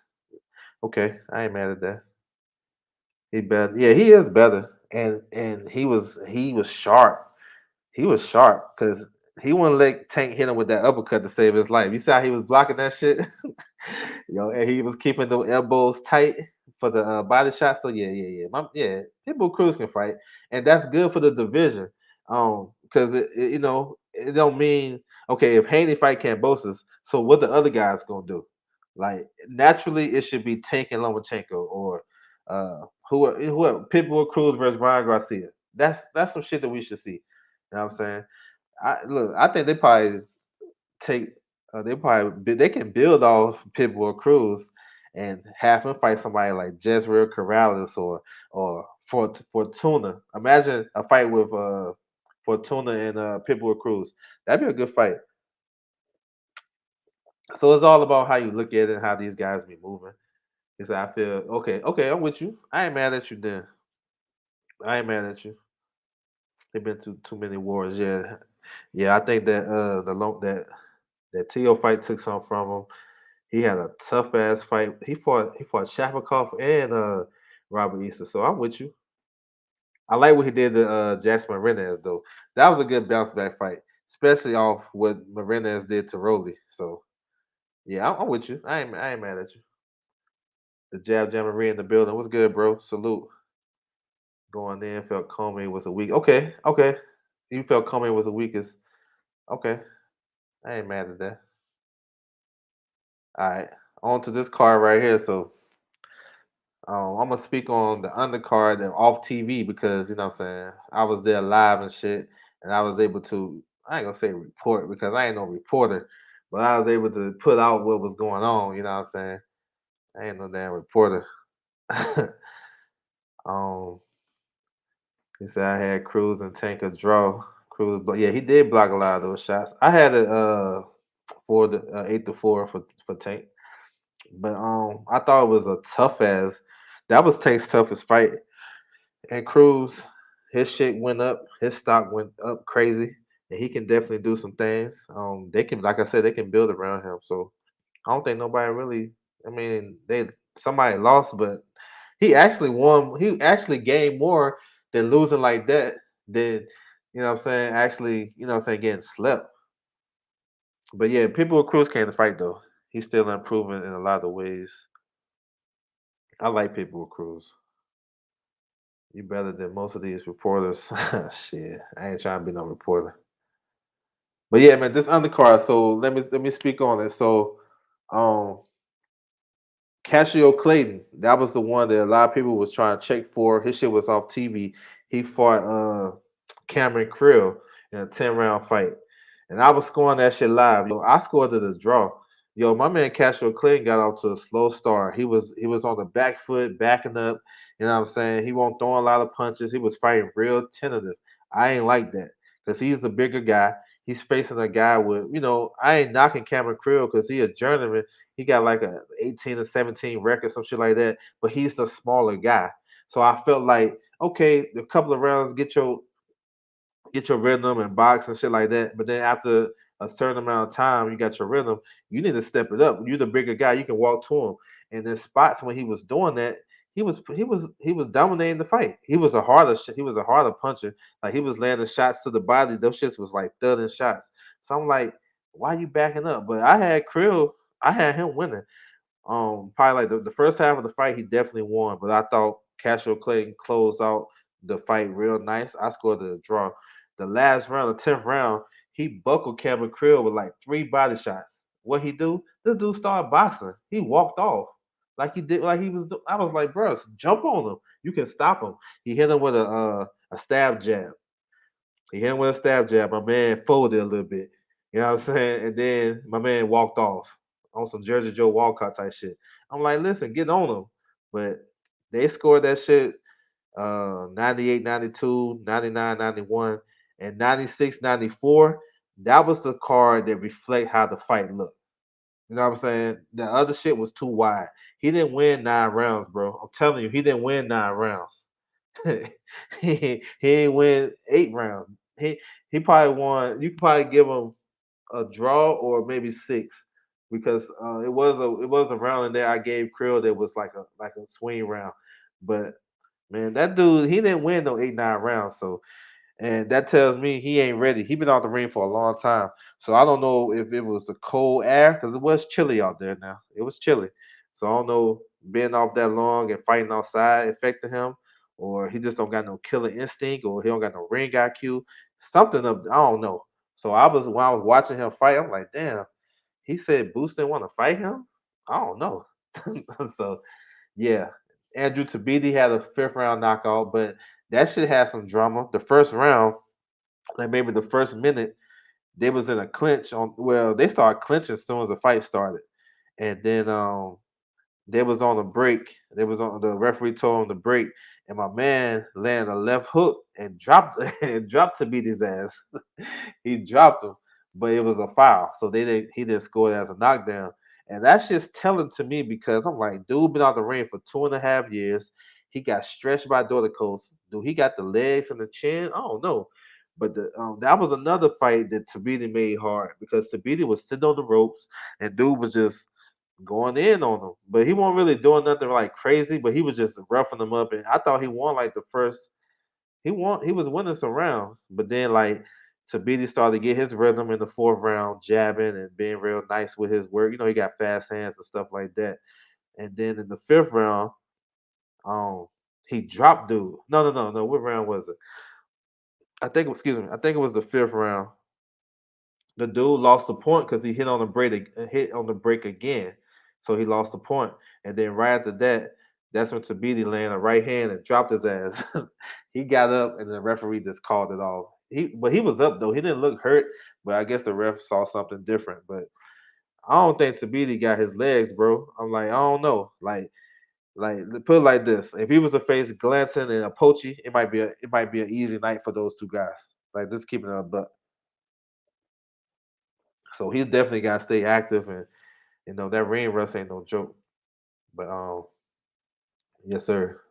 Okay, I ain't mad at that. He better. Yeah, he is better. And he was sharp. He was sharp because he wouldn't let Tank hit him with that uppercut to save his life. You see how he was blocking that shit? And he was keeping the elbows tight for the body shot. So yeah. Pitbull Cruz can fight, and that's good for the division. Because it don't mean okay if Haney fight Kambosos. So what the other guys gonna do? Like naturally, it should be Tank and Lomachenko or who Pitbull Cruz versus Ryan Garcia. That's some shit that we should see. You know what I'm saying? I think take they can build off Pitbull Cruz and have him fight somebody like Jezreel Corrales or Fortuna. Imagine a fight with Fortuna and Pitbull Cruz. That'd be a good fight. So it's all about how you look at it and how these guys be moving. Because I feel okay, I'm with you. I ain't mad at you then. I ain't mad at you. They've been through too many wars. Yeah. I think that that Tio fight took something from him. He had a tough ass fight. He fought Shafikov and Robert Easter. So I'm with you. I like what he did to Jackson Marinez though. That was a good bounce back fight, especially off what Marinez did to Rolly. So yeah, I'm with you. I ain't mad at you. The jab jamboree in the building. What's good, bro? Salute. Going in, felt Comey was a weak. Okay. You felt Comey was the weakest. Okay. I ain't mad at that. All right. On to this card right here. So I'm gonna speak on the undercard and off TV because you know what I'm saying I was there live and shit, and I was able to I ain't gonna say report because I ain't no reporter, but I was able to put out what was going on. You know what I'm saying? I ain't no damn reporter. um, he said I had Cruz and Tanker draw Cruz, but yeah, he did block a lot of those shots. I had it for the 8-4 for Tank, but I thought it was a tough ass. That was Tank's toughest fight. And Cruz, his shit went up, his stock went up crazy, and he can definitely do some things. They can, like I said, they can build around him. So I don't think nobody really. I mean, they somebody lost, but he actually won. He actually gained more than losing like that than what I'm saying, actually, what I'm saying, getting slept. But yeah, people with Cruz came to fight though. He's still improving in a lot of ways. I like people with Cruz. You better than most of these reporters. Shit, I ain't trying to be no reporter. But yeah, man, this undercard. So let me speak on it. So, um, Cassio Clayton, that was the one that a lot of people was trying to check for. His shit was off TV. He fought Cameron Krill in a 10-round fight. And I was scoring that shit live. Yo, I scored it a draw. Yo, my man Castro Clayton got off to a slow start. He was on the back foot, backing up. You know what I'm saying? He won't throw a lot of punches. He was fighting real tentative. I ain't like that because he's a bigger guy. He's facing a guy with, I ain't knocking Cameron Krill because he a journeyman. He got like a 18 or 17 record, some shit like that. But he's the smaller guy. So I felt like, okay, a couple of rounds, get your rhythm and box and shit like that. But then after a certain amount of time, you got your rhythm. You need to step it up. You're the bigger guy. You can walk to him. And then spots when he was doing that, he was dominating the fight. He was a harder puncher. Like he was landing shots to the body. Those shits was like thudding shots. So I'm like, why you backing up? But I had him winning. Probably like the first half of the fight, he definitely won. But I thought Castro Clayton closed out the fight real nice. I scored the draw. The last round, the 10th round, he buckled Cameron Krill with like three body shots. What he do? This dude started boxing. He walked off like he did, like he was. I was like, bro, jump on him. You can stop him. He hit him with a stab jab. He hit him with a stab jab. My man folded a little bit. You know what I'm saying? And then my man walked off on some Jersey Joe Walcott type shit. I'm like, listen, get on him. But they scored that shit 98, 92, 99, 91, and 96, 94. That was the card that reflect how the fight looked. You know what I'm saying? The other shit was too wide. He didn't win 9 rounds, bro. I'm telling you, he didn't win 9 rounds. he ain't win 8 rounds. He probably won. You could probably give him a draw or maybe six because it was a round in there I gave Krill that was like a swing round. But man, that dude he didn't win no 8 9 rounds. So and that tells me he ain't ready. He been out the ring for a long time. So I don't know if it was the cold air because it was chilly out there now. It was chilly. So I don't know being off that long and fighting outside affected him, or he just don't got no killer instinct, or he don't got no ring IQ. Something up, I don't know. So when I was watching him fight, I'm like, damn. He said Boost didn't want to fight him. I don't know. So yeah, Andrew Tabiti had a fifth round knockout, but that shit had some drama. The first round, like maybe the first minute, they was in a clinch on. Well, they started clinching as soon as the fight started, and then they was on a break. They was on the referee told him to break, and my man landed a left hook and dropped and dropped to beat his ass. He dropped him, but it was a foul, so he didn't score it as a knockdown. And that's just telling to me because I'm like, dude, been out the ring for 2.5 years. He got stretched by Dorticos. Dude, he got the legs and the chin. I don't know. But that was another fight that Tabiti made hard because Tabiti was sitting on the ropes and dude was just going in on him. But he wasn't really doing nothing like crazy, but he was just roughing them up. And I thought he won like the first he was winning some rounds, but then like Tabiti started to get his rhythm in the fourth round, jabbing and being real nice with his work. He got fast hands and stuff like that. And then in the fifth round, um, he dropped dude. No, no, no, no. What round was it? Excuse me. I think it was the fifth round. The dude lost the point because he hit on the break again, so he lost the point. And then right after that, that's when Tabiti landed a right hand and dropped his ass. He got up, and the referee just called it off. But he was up though. He didn't look hurt, but I guess the ref saw something different. But I don't think Tabiti got his legs, bro. I'm like, I don't know. Like put it like this: if he was to face Glanton and Apoche, it might be an easy night for those two guys. Like just keeping it a buck. So he definitely got to stay active, and that ring rust ain't no joke. But yes, sir.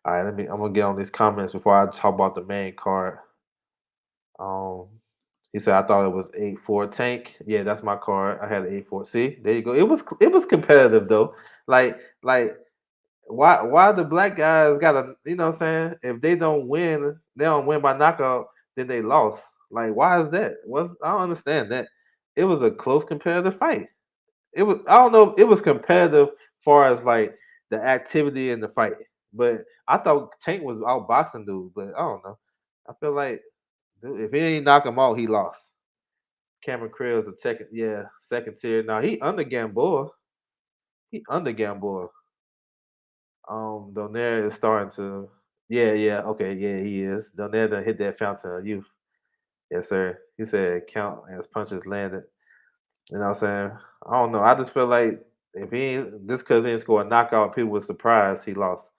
All right, I'm gonna get on these comments before I talk about the main card. Um, he said I thought it was 8-4 tank. Yeah, that's my card. I had an 8-4. See, there you go. It was competitive though. Like why the black guys gotta, you know what I'm saying? If they don't win by knockout, then they lost. Like, why is that? I don't understand that. It was a close competitive fight. It was, I don't know if it was competitive far as like the activity in the fight. But I thought Tank was outboxing dude, but I don't know. I feel like dude, if he ain't knock him out, he lost. Cameron Crill's a second, yeah, second tier. Now he under Gamboa. He under Gamboa. Donaire is starting to. Yeah, yeah, okay, yeah, he is. Donaire done hit that fountain of youth. Yes, sir. He said count as punches landed. You know what I'm saying? I don't know. I just feel like if he ain't this cause he didn't score a knockout, people were surprised he lost.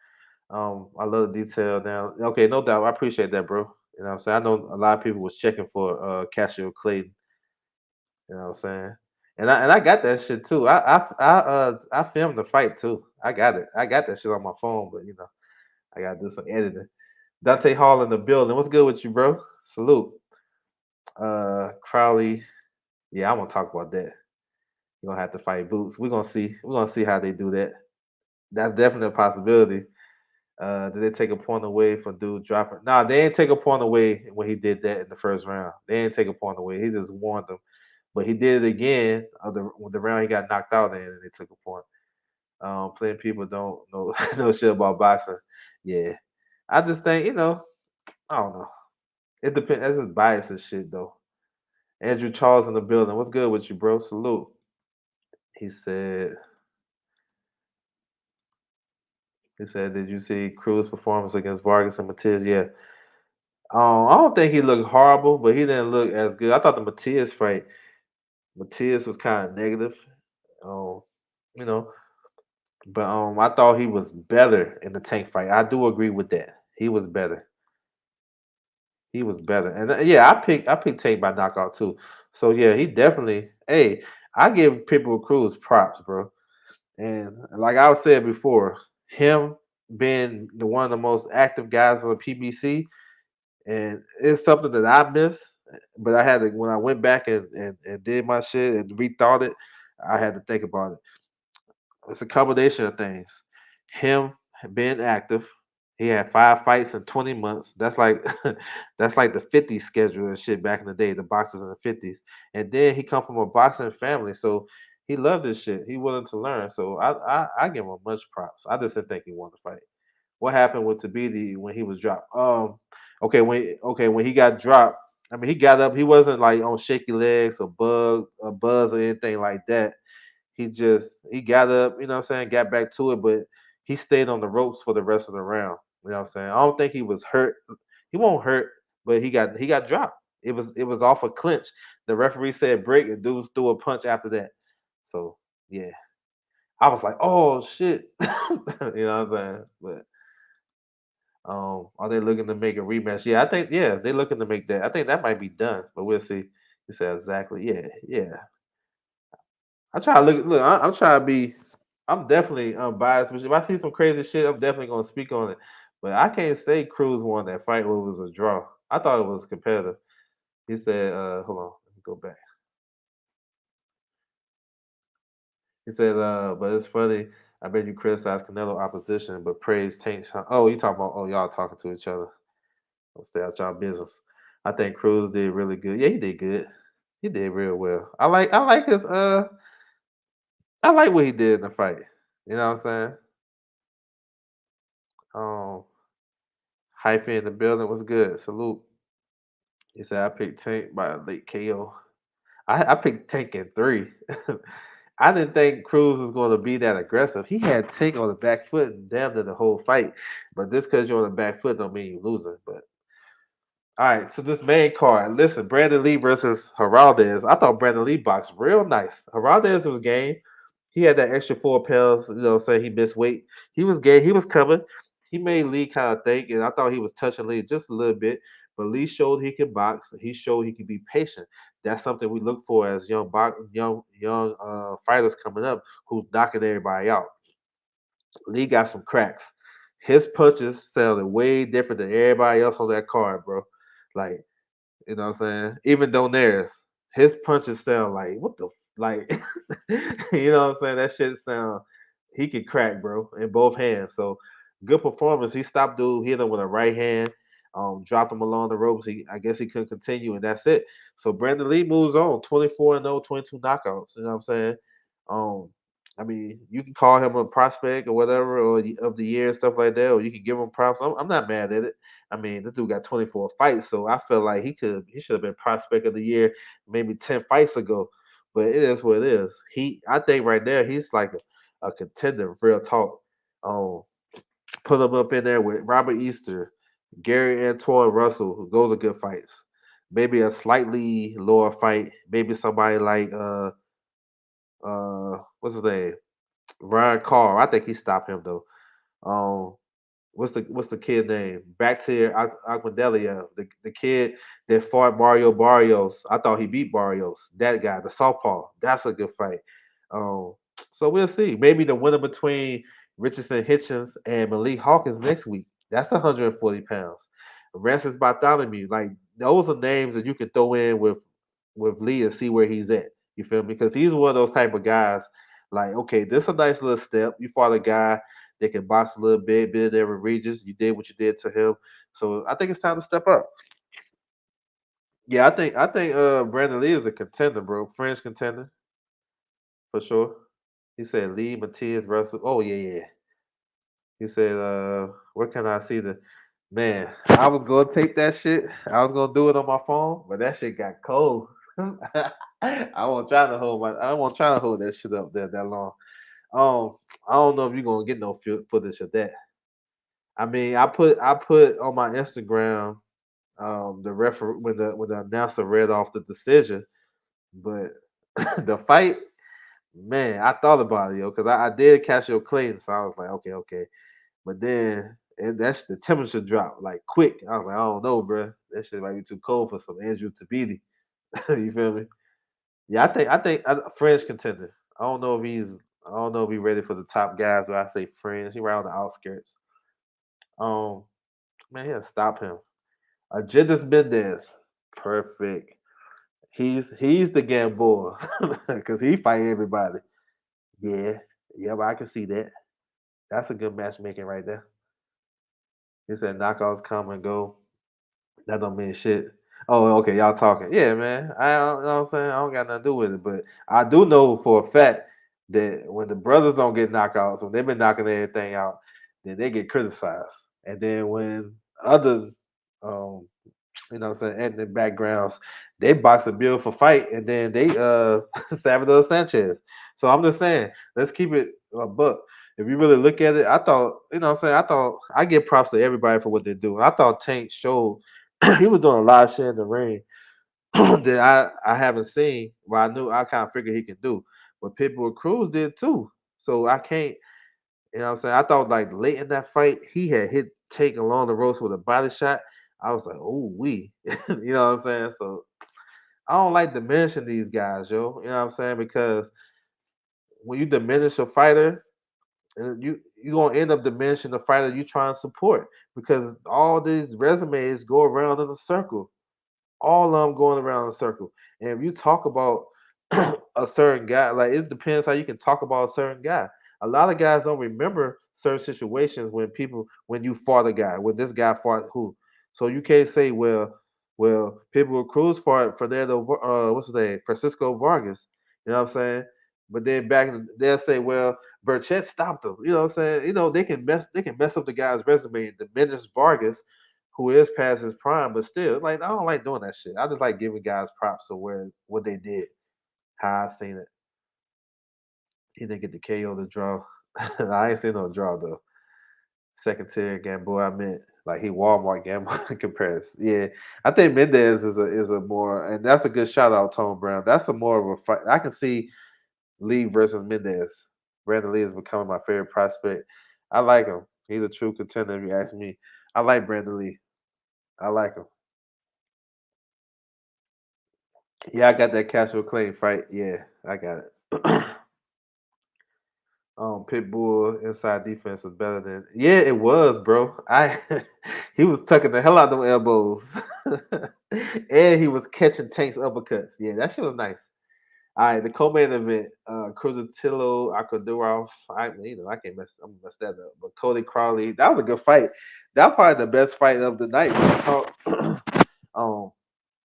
I love the detail now. Okay, no doubt. I appreciate that, bro. You know what I'm saying? I know a lot of people was checking for Cassius Clayton. You know what I'm saying? And I got that shit too. I filmed the fight too. I got it. I got that shit on my phone, but you know, I gotta do some editing. Dante Hall in the building. What's good with you, bro? Salute. Crowley. Yeah, I want to talk about that. You're gonna have to fight Boots. We're gonna see. We're gonna see how they do that. That's definitely a possibility. Did they take a point away from dude dropping? Nah, they didn't take a point away when he did that in the first round. They didn't take a point away. He just warned them. But he did it again when the round he got knocked out in, and they took a point. Plenty people don't know know shit about boxing. Yeah, I just think I don't know. It depends. That's just bias and shit though. Andrew Charles in the building. What's good with you, bro? Salute. He said. He said, "Did you see Cruz' performance against Vargas and Matiz?" Yeah. I don't think he looked horrible, but he didn't look as good. I thought the Matiz fight, Matiz was kind of negative. Um, you know, but I thought he was better in the Tank fight. I do agree with that. He was better. He was better, and yeah, I picked Tank by knockout too. So yeah, he definitely. Hey, I give Pitbull Cruz props, bro. And like I said before, him being one of the most active guys on the PBC, and it's something that I miss. But I had to when I went back and did my shit and rethought it, I had to think about it. It's a combination of things. Him being active. He had 5 fights in 20 months. That's like that's like the 50s schedule and shit back in the day, the boxers in the 50s. And then he come from a boxing family, so he loved this shit. He willing to learn. So I give him much props. I just didn't think he won the fight. What happened with Tabidi when he was dropped? When he got dropped, I mean he got up. He wasn't like on shaky legs or buzz or anything like that. He got up, you know what I'm saying, got back to it, but he stayed on the ropes for the rest of the round. You know what I'm saying? I don't think he was hurt. He won't hurt, but he got dropped. It was off a clinch. The referee said break, and dudes threw a punch after that. So yeah. I was like, oh shit. You know what I'm saying? But are they looking to make a rematch? Yeah, I think they're looking to make that. I think that might be done, but we'll see. He said exactly. Yeah, yeah. I try to look. I'm trying to be. I'm definitely unbiased. But if I see some crazy shit, I'm definitely gonna speak on it. But I can't say Cruz won that fight where it was a draw. I thought it was competitive. He said, hold on, let me go back. He said, but it's funny. I bet you criticize Canelo opposition, but praise Tank. Oh, you talking about? Oh, y'all talking to each other. Don't stay out y'all business. I think Cruz did really good. Yeah, he did good. He did real well. I like his I like what he did in the fight. You know what I'm saying? Um, Hyphy in the building was good. Salute. He said I picked Tank by a late KO. I picked Tank in 3. I didn't think Cruz was going to be that aggressive. He had Tank on the back foot and damn near the whole fight. But just because you're on the back foot don't mean you're losing. But all right, so this main card. Listen, Brandon Lee versus Heraldez. I thought Brandon Lee boxed real nice. Heraldez was game. He had that extra 4 pounds, say he missed weight. He was gay. He was coming. He made Lee kind of think, and I thought he was touching Lee just a little bit. But Lee showed he could box. He showed he could be patient. That's something we look for as young fighters coming up who's knocking everybody out. Lee got some cracks. His punches sounded way different than everybody else on that card, bro. Like, you know what I'm saying? Even Donairs, his punches sound like what the like you know what I'm saying? That shit sound he could crack, bro, in both hands. So good performance. He stopped dude, hit him with a right hand, dropped him along the ropes. I guess he couldn't continue, and that's it. So Brandon Lee moves on, 24-0, 22 knockouts. You know what I'm saying? Um, I mean, you can call him a prospect or whatever, or of the year, stuff like that, or you can give him props. I'm not mad at it. I mean, this dude got 24 fights, so I feel like he should have been prospect of the year maybe 10 fights ago. But it is what it is. I think right there, he's like a contender, real talk. Um, put him up in there with Robert Easter, Gary Antoine Russell, who those are good fights. Maybe a slightly lower fight, maybe somebody like what's his name? Ryan Carr. I think he stopped him though. Um, what's the kid name? Bacteria Aquadelia, the kid that fought Mario Barrios. I thought he beat Barrios. That guy, the southpaw. That's a good fight. Um, so we'll see. Maybe the winner between Richardson Hitchens and Malik Hawkins next week. That's 140 pounds. Francis Bartholomew, like those are names that you can throw in with Lee and see where he's at. You feel me? Because he's one of those type of guys. Like, okay, this is a nice little step. You fought a guy that can box a little bit in every regions. You did what you did to him. So I think it's time to step up. Yeah, I think Brandon Lee is a contender, bro. French contender for sure. He said Lee, Matias, Russell. Oh yeah. He said, where can I see the man? I was gonna take that shit. I was gonna do it on my phone, but that shit got cold. I won't try to hold I won't try to hold that shit up there that long. I don't know if you're gonna get no footage of that. I mean, I put on my Instagram the referee when the announcer read off the decision, but the fight, man, I thought about it, yo, because I did catch your clean, so I was like, okay. But then that's the temperature dropped like quick. I was like, I don't know, bro. That shit might be too cold for some Andrew Tabiti. You feel me? Yeah, I think French contender. I don't know if he's I don't know if he's ready for the top guys, but I say French. He right on the outskirts. Um, man, he'll stop him. Agendas Mendez, perfect. He's the Gamboa because he fight everybody. Yeah, yeah, but I can see that. That's a good matchmaking right there. He said knockouts come and go. That don't mean shit. Oh, okay, y'all talking. Yeah, man. I don't you know what I'm saying. I don't got nothing to do with it, but I do know for a fact that when the brothers don't get knockouts, when they've been knocking everything out, then they get criticized. And then when other um you know what I'm saying, ethnic backgrounds, they box a beautiful fight and then they Salvador Sanchez. So I'm just saying, let's keep it a buck. If you really look at it, I thought, you know what I'm saying, I thought I give props to everybody for what they're doing. I thought Tank showed he was doing a lot of shit in the ring that I haven't seen. Well, I knew I kind of figured he could do. But Pitbull Cruz did too. So I can't, you know what I'm saying? I thought like late in that fight, he had hit Tank along the ropes with a body shot. I was like, oh we. You know what I'm saying? So I don't like diminishing these guys, yo. You know what I'm saying? Because when you diminish a fighter, you gonna end up diminishing the fighter you trying to support because all these resumes go around in a circle. All of them going around in a circle. And if you talk about a certain guy, like it depends how you can talk about a certain guy. A lot of guys don't remember certain situations when you fought a guy, when this guy fought who. So you can't say, well, Pitbull Cruz fought Fernando, what's his name, Francisco Vargas. You know what I'm saying? But then they'll say, well, Burchett stopped him. You know what I'm saying? You know they can mess up the guy's resume and diminish Vargas who is past his prime, but still, like I don't like doing that shit. I just like giving guys props for what they did, how I seen it. He didn't get the KO the draw. I ain't seen no draw though. Second tier Gamboa, I meant like he Walmart Gamboa in comparison. Yeah, I think Mendez is a more, and that's a good shout out Tone Brown. That's a more of a fight. I can see Lee versus Mendez. Brandon Lee is becoming my favorite prospect. I like him. He's a true contender. If you ask me, I like Brandon Lee. I like him. Yeah, I got that Casual Clay fight. Yeah, I got it. Pitbull inside defense was better than. Yeah, it was, bro. I he was tucking the hell out of them elbows, and he was catching Tank's uppercuts. Yeah, that shit was nice. All right, the co-main event, Cruzatilo Akadurov. I can't mess. I'm gonna mess that up. But Cody Crowley, that was a good fight. That probably the best fight of the night. um,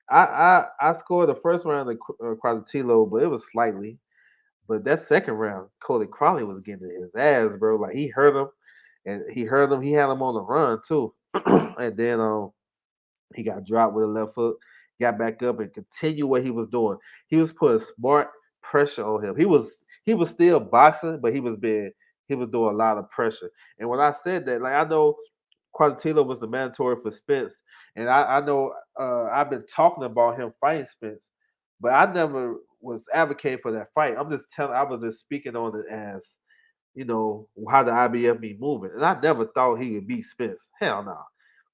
I scored the first round of Cruzatilo, but it was slightly. But that second round, Cody Crowley was getting his ass, bro. Like he hurt him, and he hurt him. He had him on the run too, and then he got dropped with a left hook, got back up and continued what he was doing. He was putting smart pressure on him. He was still boxing, but he was doing a lot of pressure. And when I said that, like I know Quadratillo was the mandatory for Spence, and I know I've been talking about him fighting Spence, but I never was advocating for that fight. I was just speaking on it as how the IBF be moving. And I never thought he would beat Spence. Hell no.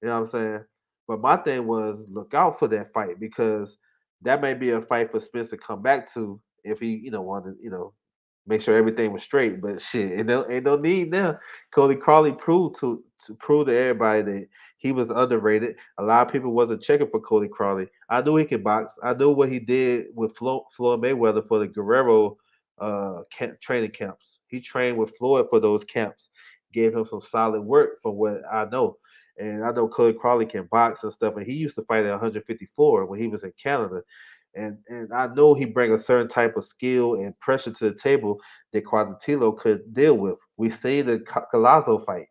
You know what I'm saying? But my thing was look out for that fight because that may be a fight for Spence to come back to if he, wanted, make sure everything was straight. But shit, ain't no need now. Cody Crowley proved to prove to everybody that he was underrated. A lot of people wasn't checking for Cody Crowley. I knew he could box. I knew what he did with Floyd Mayweather for the Guerrero training camps. He trained with Floyd for those camps. Gave him some solid work from what I know. And I know Cody Crowley can box and stuff, and he used to fight at 154 when he was in Canada. And I know he bring a certain type of skill and pressure to the table that Quadratilo could deal with. We seen the Colazo fight.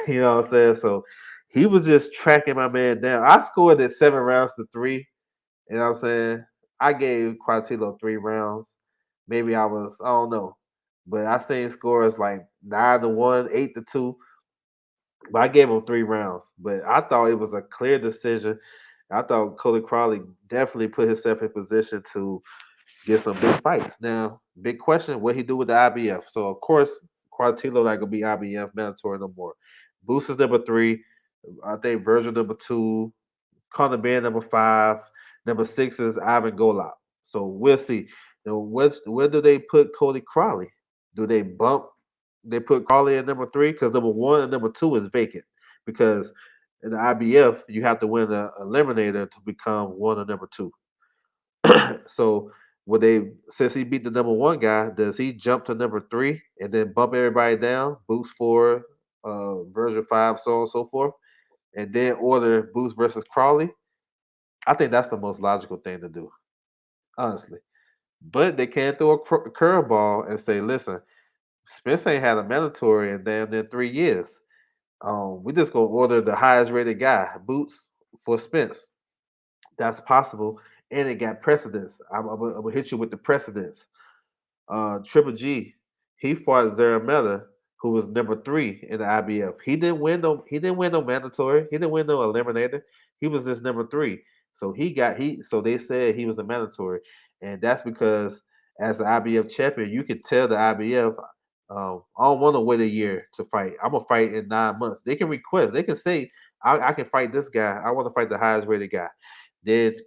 You know what I'm saying? So he was just tracking my man down. I scored at 7 rounds to 3. You know what I'm saying? I gave Quadratilo 3 rounds. Maybe I don't know. But I seen scores like 9-1, 8-2. But I gave him 3 rounds. But I thought it was a clear decision. I thought Cody Crowley definitely put himself in position to get some big fights. Now, big question: what he do with the IBF? So of course, Quartillo not gonna be IBF mandatory no more. Boost is number 3. I think Virgil number 2. Conor Benn number 5. Number 6 is Ivan Golub. So we'll see. Now, where do they put Cody Crowley? Do they bump? They put Crowley at number 3 because number 1 and number 2 is vacant. Because in the IBF, you have to win the eliminator to become one or number 2. So would they since he beat the number 1 guy, does he jump to number 3 and then bump everybody down, boost 4, version 5, so on and so forth, and then order boost versus Crawley? I think that's the most logical thing to do, honestly. But they can't throw a curveball and say, listen, Spence ain't had a mandatory in damn near 3 years. We just gonna order the highest rated guy, boots for Spence. That's possible, and it got precedence. I'm gonna hit you with the precedence. Triple G, he fought Zaramella, who was number 3 in the IBF. He didn't win no mandatory. He didn't win no eliminator. He was just number 3. So they said he was a mandatory. And that's because as an IBF champion, you could tell the IBF, I don't want to wait a year to fight. I'm gonna fight in 9 months. They can request, they can say, I can fight this guy. I want to fight the highest rated guy. Did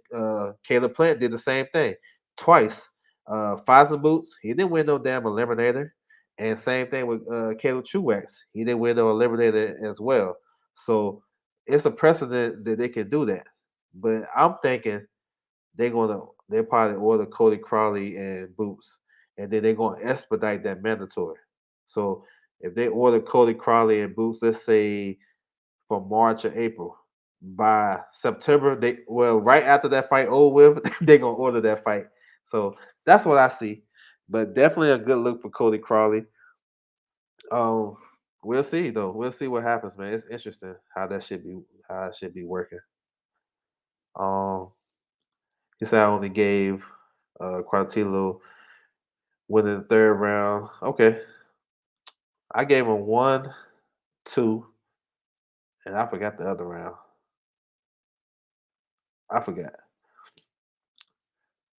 Caleb Plant did the same thing twice. Faisal Boots, he didn't win no damn eliminator. And same thing with Caleb Truax. He didn't win no eliminator as well. So it's a precedent that they can do that. But I'm thinking they'll probably order Cody Crowley and Boots. And then they're gonna expedite that mandatory. So if they order Cody Crowley and Boots, let's say for March or April. By September, right after that fight over with, they're gonna order that fight. So that's what I see. But definitely a good look for Cody Crowley. Um, we'll see though. We'll see what happens, man. It's interesting how it should be working. Um, he said I only gave Quartillo winning the third round. Okay, I gave him 1, 2, and I forgot the other round. I forgot.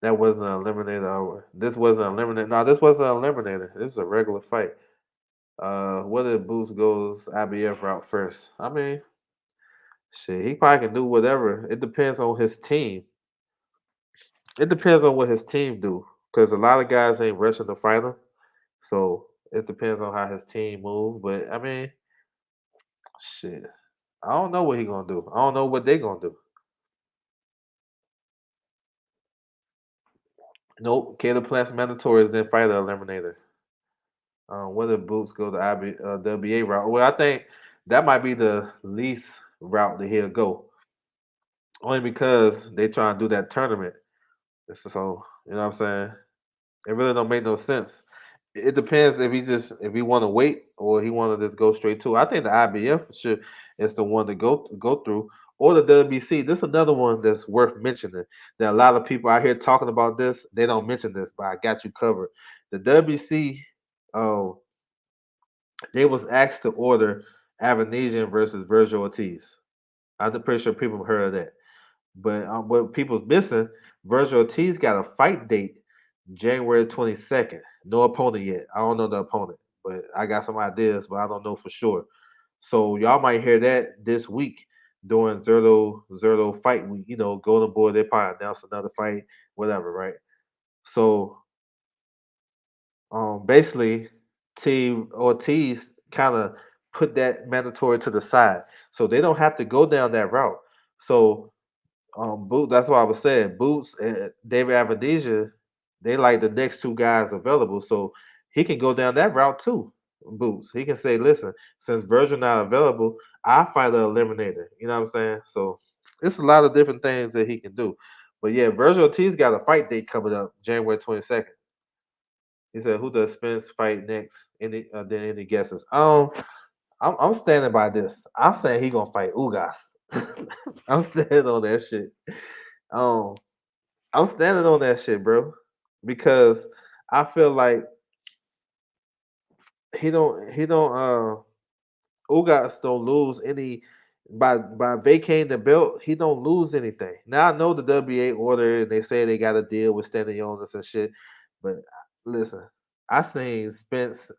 That wasn't an eliminator. This wasn't an eliminator. No, this wasn't an eliminator. This was a regular fight. Whether Boost goes IBF route first. I mean, shit, he probably can do whatever. It depends on his team. It depends on what his team do. Because a lot of guys ain't rushing to fight him. So it depends on how his team move. But I mean, shit. I don't know what he gonna do. I don't know what they gonna do. Nope. Caleb Plant's mandatory is then fighter eliminator. Whether Boots go the WBA route. Well, I think that might be the least route that he'll go. Only because they try to do that tournament. So, you know what I'm saying? It really don't make no sense. It depends if he want to wait or he want to just go straight to. I think the IBF should is the one to go through, or the WBC. This is another one that's worth mentioning. That a lot of people out here talking about this, they don't mention this, but I got you covered. The WBC, they was asked to order Avanesian versus Virgil Ortiz. I'm pretty sure people have heard of that. But what people's missing, Virgil Ortiz got a fight date January 22nd. No opponent yet. I don't know the opponent, but I got some ideas, but I don't know for sure. So y'all might hear that this week during Zerto fight week. You know, Golden Boy, they probably announce another fight, whatever, right? So basically, Team Ortiz kind of put that mandatory to the side. So they don't have to go down that route. So Boot. That's why I was saying Boots and David Avendeja, they like the next two guys available, so he can go down that route too. Boots. He can say, "Listen, since Virgil not available, I fight the eliminator." You know what I'm saying? So it's a lot of different things that he can do. But yeah, Virgil Ortiz got a fight date coming up January 22nd. He said, "Who does Spence fight next?" Any guesses? I'm standing by this. I'm saying he gonna fight Ugas. I'm standing on that shit. Um, I'm standing on that shit, bro, because I feel like he don't Ugas don't lose any by vacating the belt. He don't lose anything. Now I know the WA order and they say they got to deal with standing illness and shit, but listen, I seen Spence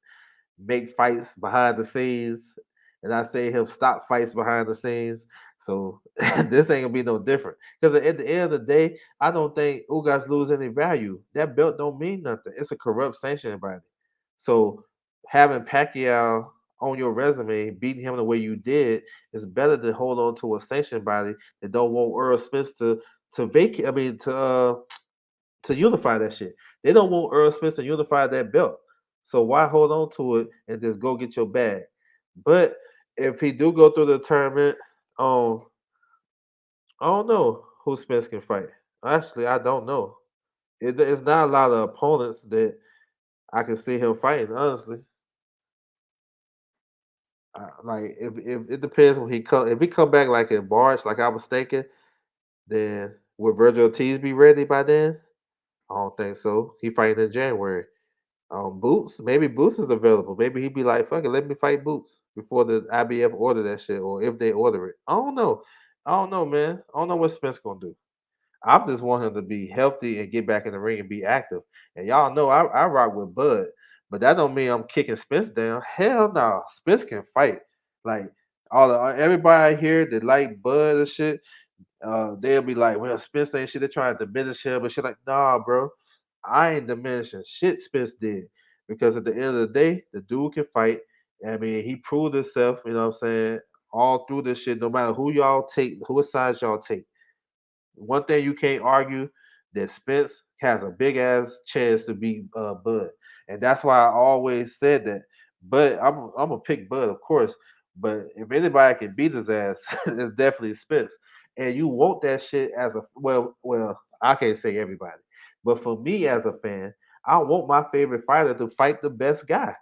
make fights behind the scenes, and I say he'll stop fights behind the scenes. So this ain't gonna be no different. Because at the end of the day, I don't think Ugas lose any value. That belt don't mean nothing. It's a corrupt sanctioning body. So having Pacquiao on your resume, beating him the way you did, is better than hold on to a sanctioning body that don't want Earl Spence to vacate. I mean to unify that shit. They don't want Earl Spence to unify that belt. So why hold on to it and just go get your bag? But if he do go through the tournament, um, I don't know who Spence can fight. Actually, I don't know. It's not a lot of opponents that I can see him fighting. Honestly, like if it depends when he come. If he come back like in March, like I was thinking, then would Virgil Ortiz be ready by then? I don't think so. He fighting in January. Boots, maybe Boots is available. Maybe he'd be like, "Fuck it, let me fight Boots before the IBF order that shit, or if they order it." I don't know. I don't know, man. I don't know what Spence gonna do. I just want him to be healthy and get back in the ring and be active. And y'all know I rock with Bud, but that don't mean I'm kicking Spence down. Hell no, Spence can fight. Like everybody here that like Bud and shit, they'll be like, "Well, Spence ain't shit." They're trying to diminish him, but shit like, "Nah, bro, I ain't diminishing shit Spence did because at the end of the day, the dude can fight. I mean, he proved himself. You know what I'm saying? All through this shit, no matter who y'all take, who side y'all take. One thing you can't argue that Spence has a big ass chance to beat Bud, and that's why I always said that. But I'm gonna pick Bud, of course. But if anybody can beat his ass, it's definitely Spence. And you want that shit as a well. I can't say everybody, but for me as a fan, I want my favorite fighter to fight the best guy.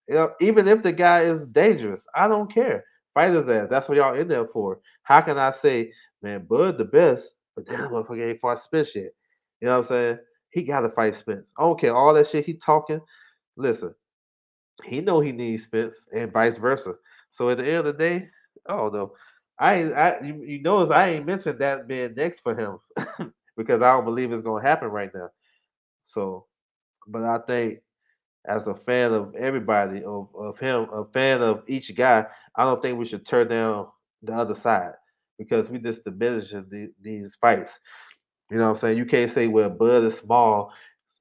You know, even if the guy is dangerous, I don't care. Fight his ass. That's what y'all in there for. How can I say, man, Bud the best, but that motherfucker ain't fought Spence yet? You know what I'm saying? He got to fight Spence. I don't care all that shit he talking. Listen, he know he needs Spence and vice versa. So at the end of the day, I don't know. You notice I ain't mentioned that being next for him because I don't believe it's gonna happen right now. So, but I think as a fan of everybody, of him, a fan of each guy, I don't think we should turn down the other side because we just diminishing these fights. You know what I'm saying? You can't say, well, Bud is small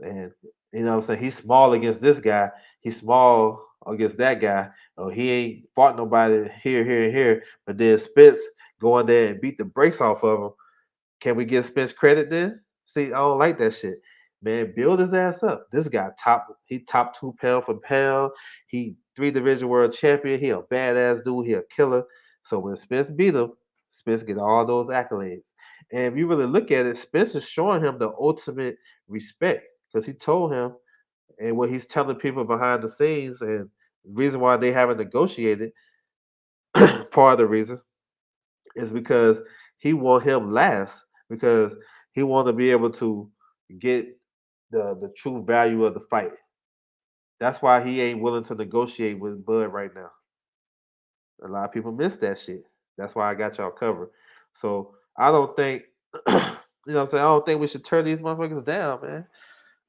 and you know what I'm saying, he's small against this guy, he's small against that guy, or he ain't fought nobody here, here, and here, but then Spence go in there and beat the brakes off of him. Can we give Spence credit then? See, I don't like that shit. Man, build his ass up. This guy top 2 pound for pound. He 3 division world champion. He a badass dude. He a killer. So when Spence beat him, Spence get all those accolades. And if you really look at it, Spence is showing him the ultimate respect because he told him, and what he's telling people behind the scenes, and the reason why they haven't negotiated, part of the reason is because he want him last because he want to be able to get the true value of the fight. That's why he ain't willing to negotiate with Bud right now. A lot of people miss that shit. That's why I got y'all covered. So I don't think, you know what I'm saying? I don't think we should turn these motherfuckers down, man.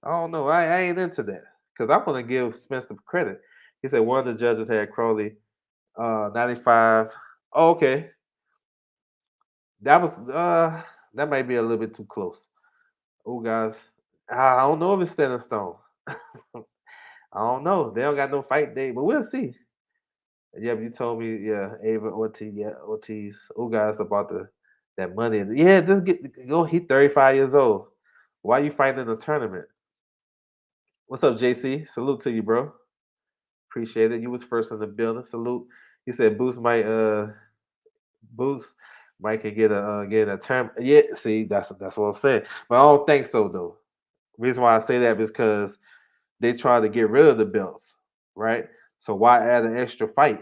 I don't know. I ain't into that because I want to give Spence the credit. He said one of the judges had Crowley 95. Oh, okay, that was that might be a little bit too close. Oh, guys, I don't know if it's set in stone. I don't know. They don't got no fight date, but we'll see. Yeah, but you told me, yeah, Ava Ortiz, yeah, Ortiz, Ugas about the that money. Yeah, just get go. He 35 years old. Why you fighting in the tournament? What's up, JC? Salute to you, bro. Appreciate it. You was first in the building. Salute. He said Boost might can get a term. Yeah, see, that's what I'm saying. But I don't think so though. Reason why I say that is because they try to get rid of the belts, right? So why add an extra fight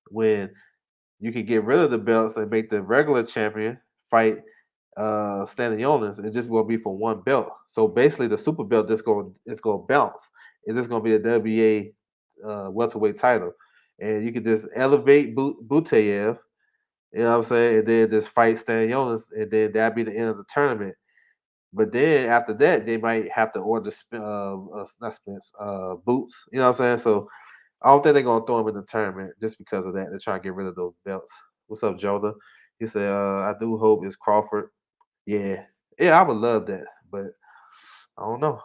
when you could get rid of the belts and make the regular champion fight Stanley Jonas? It just will be for one belt. So basically, the super belt just going it's going to bounce. It's just going to be a WBA welterweight title, and you could just elevate Buteyev. You know what I'm saying? And then just fight Stanley Jonas, and then that'd be the end of the tournament. But then after that, they might have to order not Spence, boots. You know what I'm saying? So I don't think they're gonna throw him in the tournament just because of that. They're trying to get rid of those belts. What's up, Jonah? He said, "I do hope it's Crawford." Yeah, yeah, I would love that, but I don't know.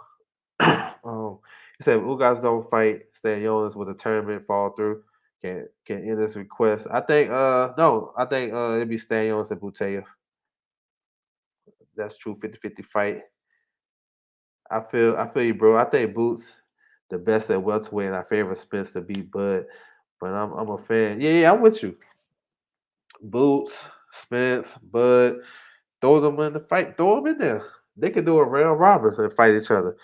He said, "Ugas don't fight Stan Jonas with a tournament fall through. Can end this request." I think no, I think it'd be Stan Jonas and Buteyev. That's true. 50-50 fight. I feel you, bro. I think Boots the best at welterweight, and I favor Spence to beat Bud. But I'm a fan. Yeah, yeah, I'm with you. Boots, Spence, Bud, throw them in the fight. Throw them in there. They could do a round robbers and fight each other.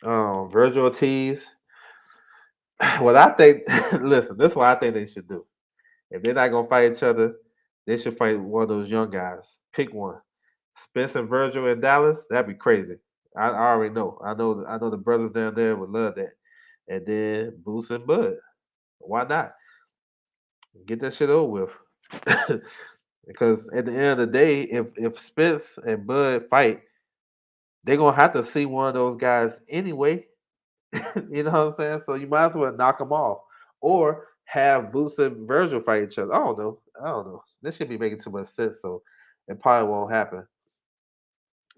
Virgil Ortiz. What I think, listen, this is what I think they should do. If they're not gonna fight each other, they should fight one of those young guys. Pick one. Spence and Virgil in Dallas. That'd be crazy. I already know. I know the brothers down there would love that. And then Boots and Bud. Why not? Get that shit over with. Because at the end of the day, if Spence and Bud fight, they're gonna have to see one of those guys anyway. You know what I'm saying? So you might as well knock them off, or have Boots and Virgil fight each other. I don't know. I don't know. This should be making too much sense, so it probably won't happen.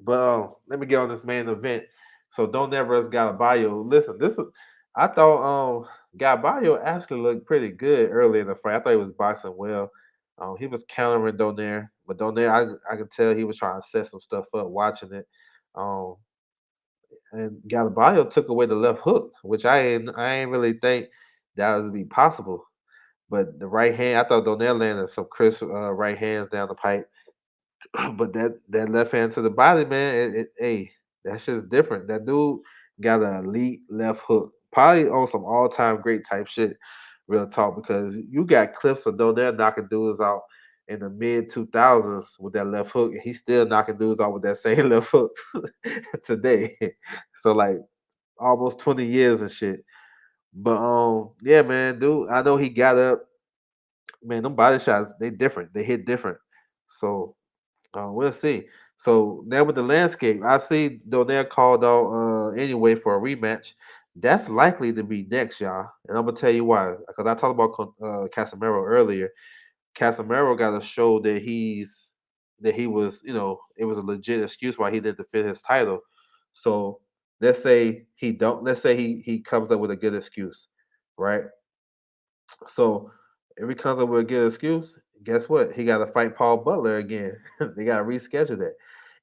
But let me get on this main event. So don't ever us Galabayo. Listen, this is I thought Galabayo actually looked pretty good early in the fight. I thought he was boxing well. He was countering Donaire, but Donaire I could tell he was trying to set some stuff up watching it. Um and Galabayo took away the left hook, which I ain't really think that would be possible. But the right hand, I thought Donaire landed some crisp right hands down the pipe. But that left hand to the body, man, hey, that's just different. That dude got an elite left hook, probably on some all time great type shit. Real talk, because you got clips of Donnell knocking dudes out in the mid 2000s with that left hook, and he's still knocking dudes out with that same left hook today. So like almost 20 years and shit. But yeah, man, dude, I know he got up. Man, them body shots, they different. They hit different. So we'll see. So now with the landscape, I see Donaire called out anyway for a rematch. That's likely to be next, y'all. And I'm gonna tell you why. Because I talked about Casemiro earlier. Casemiro got to show that he was, it was a legit excuse why he didn't defend his title. So let's say he don't. Let's say he comes up with a good excuse, right? So if he comes up with a good excuse, guess what? He got to fight Paul Butler again. They got to reschedule that.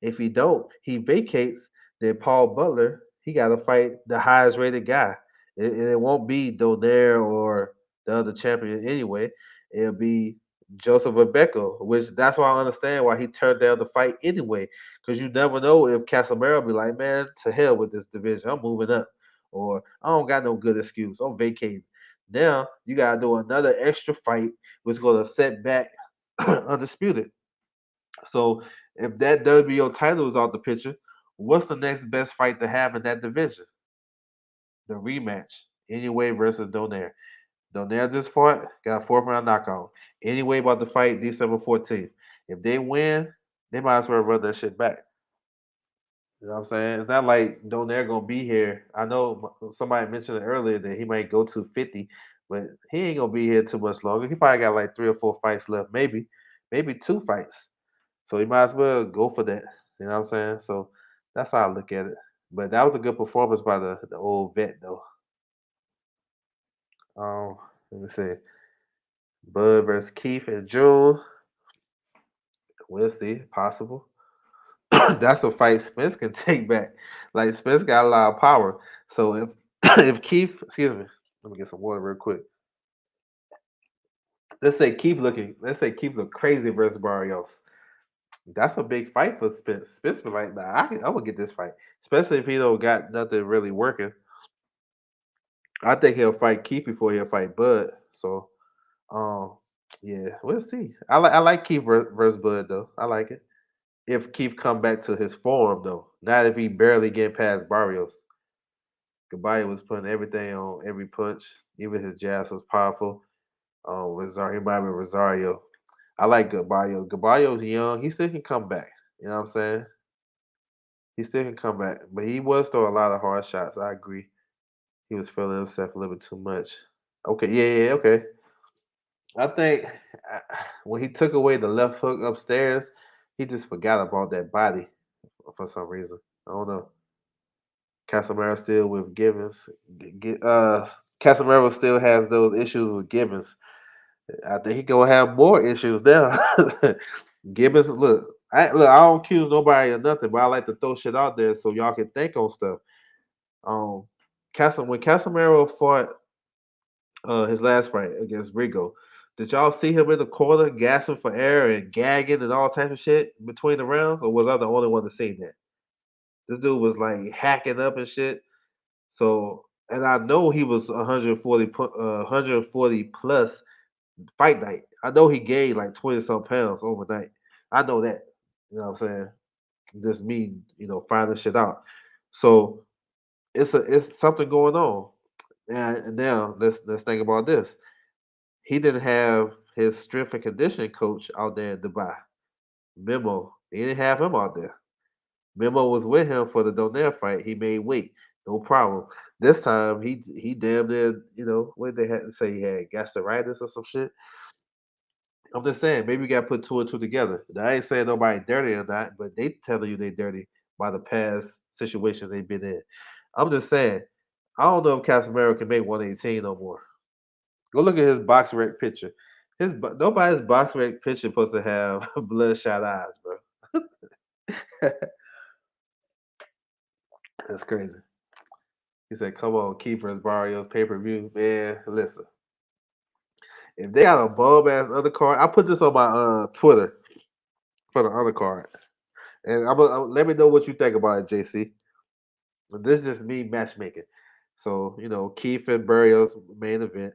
If he don't, he vacates. Then Paul Butler he got to fight the highest rated guy. It won't be Donaire or the other champion anyway. It'll be Joseph Rebecca, which that's why I understand why he turned down the fight anyway. Because you never know if Casamaro be like, man, to hell with this division. I'm moving up. Or I don't got no good excuse. I'm vacating. Now you gotta do another extra fight, which is gonna set back undisputed. So if that WBO title is out the picture, what's the next best fight to have in that division? The rematch. Anyway versus Donaire. Donaire just fought, got a fourth round knockout. Anyway about to fight December 14th. If they win, they might as well run that shit back. You know what I'm saying? It's not like Donaire gonna be here. I know somebody mentioned it earlier that he might go to 50, but he ain't gonna be here too much longer. He probably got like 3 or 4 fights left, maybe 2 fights. So you might as well go for that. You know what I'm saying? So that's how I look at it. But that was a good performance by the old vet though. Um, Let me see. Bud versus Keith in June. We'll see. Possible. That's a fight Spence can take back. Like Spence got a lot of power. So if if Keith, excuse me, let me get some water real quick. Let's say Keith look crazy versus Barrios. That's a big fight for Spence. Spence be like, nah, I would get this fight, especially if he don't got nothing really working. I think he'll fight Keith before he'll fight Bud. So, um, yeah, we'll see. I like Keith versus Bud though. I like it. If Keith come back to his form though, not if he barely get past Barrios. Gabaya was putting everything on every punch. Even his jabs was powerful. Rosario, he reminded me of Rosario. I like Gaballo. Gaballo's young. He still can come back. You know what I'm saying? He still can come back. But he was throwing a lot of hard shots. I agree. He was feeling himself a little bit too much. Okay, yeah, okay. I think when he took away the left hook upstairs, he just forgot about that body for some reason. I don't know. Casemiro still with Givens. Casemiro still has those issues with Givens. I think he gonna have more issues now. Gibbons, I don't accuse nobody of nothing, but I like to throw shit out there so y'all can think on stuff. Um, when Casemiro fought his last fight against Rigo, did y'all see him in the corner gasping for air and gagging and all type of shit between the rounds, or was I the only one to see that? This dude was like hacking up and shit. So, and I know he was 140 plus fight night. I know he gained like 20 some pounds overnight. I know that. You know what I'm saying? Just me, finding shit out. So it's something going on. And now let's think about this. He didn't have his strength and conditioning coach out there in Dubai. Memo. He didn't have him out there. Memo was with him for the Donaire fight. He made weight. No problem. This time he damn near, what did they had to say he had gastritis or some shit. I'm just saying, maybe we got to put two and two together. Now, I ain't saying nobody dirty or not, but they telling you they dirty by the past situations they've been in. I'm just saying, I don't know if Casemiro can make 118 no more. Go look at his box rec picture. Nobody's box rec picture supposed to have bloodshot eyes, bro. That's crazy. He said, "Come on, Keepers, Barrios, pay per view, man. Listen, if they got a bum ass undercard, I put this on my Twitter for the undercard, and let me know what you think about it, JC. This is just me matchmaking. So, Keith and Barrios main event.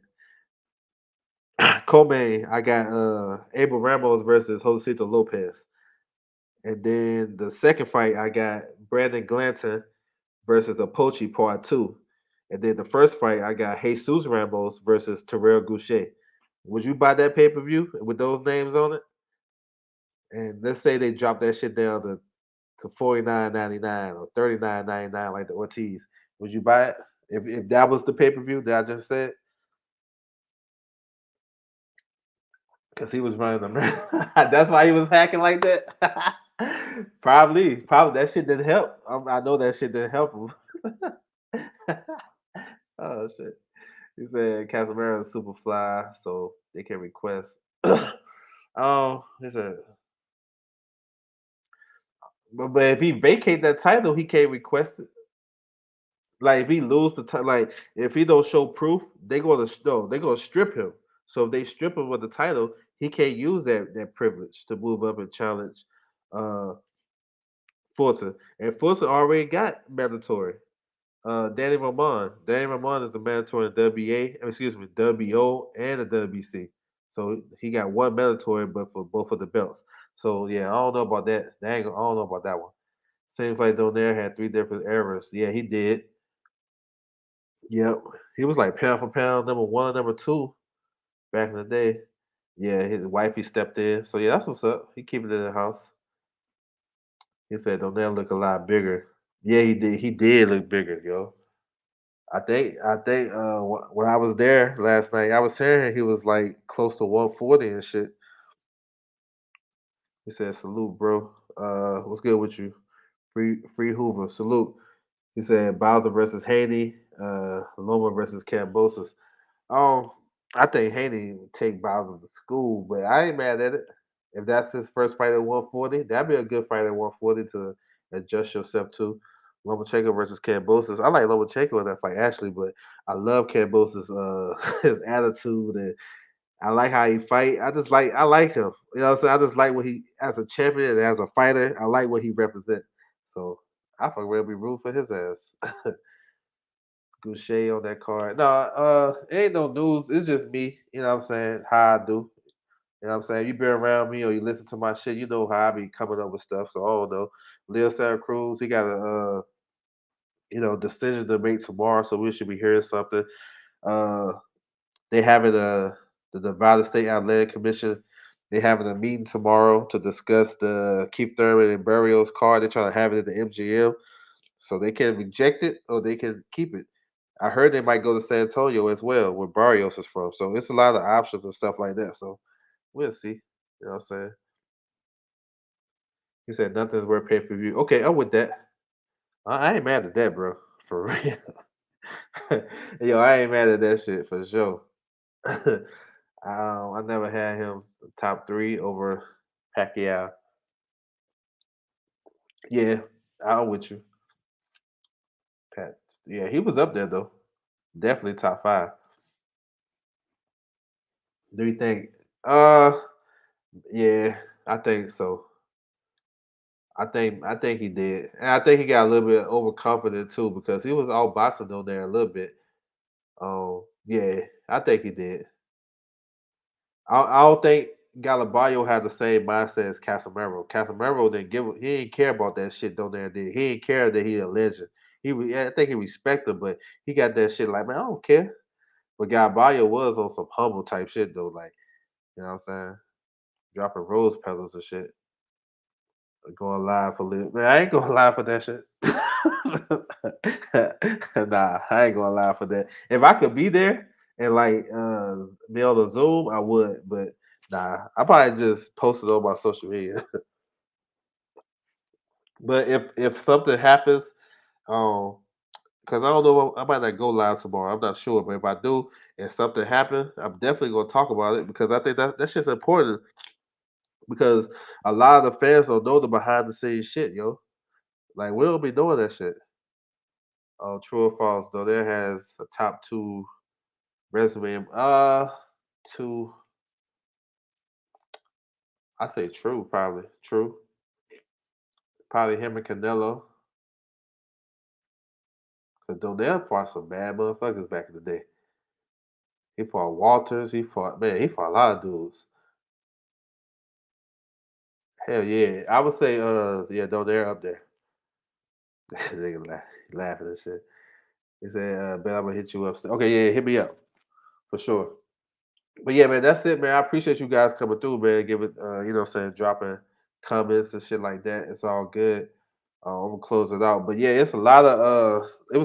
Co-main, I got Abel Ramos versus Josito Lopez. And then the second fight, I got Brandon Glanton versus Apochi Part 2. And then the first fight, I got Jesus Ramos versus Terrell Goucher. Would you buy that pay-per-view with those names on it? And let's say they drop that shit down to $49.99 or $39.99 like the Ortiz. Would you buy it? If that was the pay-per-view that I just said? Because he was running the That's why he was hacking like that. Probably that shit didn't help. I know that shit didn't help him. Oh shit! He said Casemiro is super fly, so they can request. He said, but if he vacate that title, he can't request it. Like if he lose the like if he don't show proof, they gonna no, they gonna strip him. So if they strip him of the title, he can't use that privilege to move up and challenge uh Fulton. And Fulton already got mandatory. Danny Ramon. Danny Ramon is the mandatory in WA, excuse me, WO and the WBC. So he got one mandatory, but for both of the belts. So yeah, I don't know about that. I don't know about that one. Seems like Donaire had three different errors. Yeah, he did. Yep. He was like pound for pound, number one, number two back in the day. Yeah, his wifey stepped in. So yeah, that's what's up. He keeping it in the house. He said Donell look a lot bigger. Yeah, he did. He did look bigger, yo. I think when I was there last night, I was hearing he was like close to 140 and shit. He said, "Salute, bro. What's good with you? Free Hoover. Salute." He said Bowser versus Haney, Loma versus Cambosis. Um, I think Haney would take Bowser to school, but I ain't mad at it. If that's his first fight at 140, that'd be a good fight at 140 to adjust yourself to. Lomachenko versus Kambosos. I like Lomachenko in that fight actually, but I love Kambosos' his attitude and I like how he fight. I like him. You know what I'm saying? I just like what he as a champion and as a fighter. I like what he represents. So I fuck really be rooting for his ass. Goucher on that card. No, it ain't no news. It's just me. You know what I'm saying? How I do. You know what I'm saying? You been around me or you listen to my shit, you know how I be coming up with stuff. So I don't know. Leo Santa Cruz, he got a decision to make tomorrow, so we should be hearing something. Uh they having the Nevada State Athletic Commission. They having a meeting tomorrow to discuss the Keith Thurman and Barrios card. They're trying to have it at the MGM. So they can reject it or they can keep it. I heard they might go to San Antonio as well, where Barrios is from. So it's a lot of options and stuff like that. So we'll see. You know what I'm saying? He said nothing's worth pay per view. Okay, I'm with that. I ain't mad at that, bro. For real. Yo, I ain't mad at that shit for sure. I never had him top three over Pacquiao. Yeah, I'm with you. Pat. Yeah, he was up there though. Definitely top five. Do you think? Yeah, I think so. I think he did, and I think he got a little bit overconfident too because he was all boxing on there a little bit. Yeah, I think he did. I don't think Galabayo had the same mindset as Casemiro. Casemiro didn't give he didn't care about that shit down there. Did he didn't care that he a legend. I think he respected, but he got that shit like man, I don't care. But Galabayo was on some humble type shit though, like you know what I'm saying, dropping rose petals and shit. Going live for live. Man, I ain't gonna lie for that shit. Nah, I ain't gonna lie for that. If I could be there and like be on the Zoom, I would. But nah, I probably just post it on my social media. But if something happens, um, because I don't know, I might not go live tomorrow. I'm not sure, but if I do, and something happens, I'm definitely gonna talk about it because I think that's just important because a lot of the fans don't know the behind the scenes shit, yo. Like we don't be doing that shit. True or false? Though there has a top two resume. Two. I say true, probably true. Probably him and Canelo. Cause Donell fought some bad motherfuckers back in the day. He fought Walters. He fought man. He fought a lot of dudes. Hell yeah, I would say yeah, Donell up there. Nigga laughing and shit. He said, "Bet I'm gonna hit you up." Okay, yeah, hit me up for sure. But yeah, man, that's it, man. I appreciate you guys coming through, man. Give it, dropping comments and shit like that. It's all good. I'm gonna close it out. But yeah, it was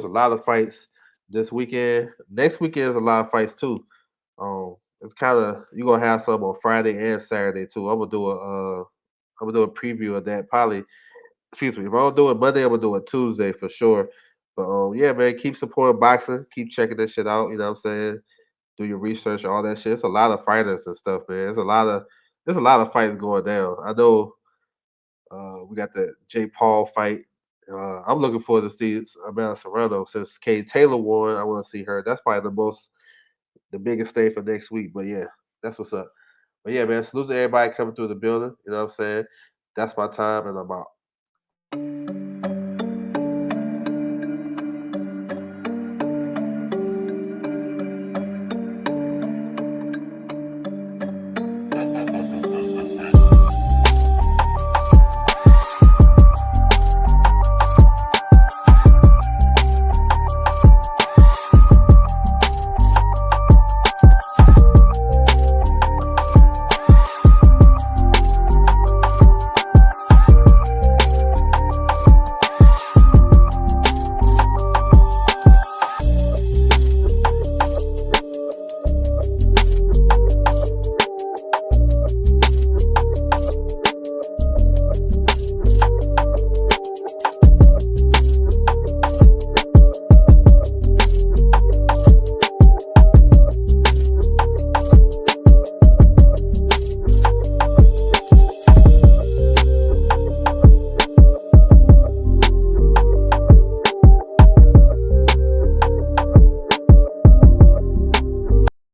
a lot of fights this weekend. Next weekend is a lot of fights too. It's kind of you gonna have some on Friday and Saturday too. I'm gonna do a preview of that probably. Excuse me. If I don't do it Monday, I'm gonna do it Tuesday for sure. But yeah, man, keep supporting boxing. Keep checking this shit out. You know what I'm saying? Do your research, all that shit. It's a lot of fighters and stuff, man. There's a lot of fights going down. I know we got the Jake Paul fight. I'm looking forward to see Amanda Serrano since Kay Taylor won. I want to see her. That's probably the biggest thing for next week. But yeah, that's what's up. But yeah, man, salute to everybody coming through the building. You know what I'm saying? That's my time, and I'm out.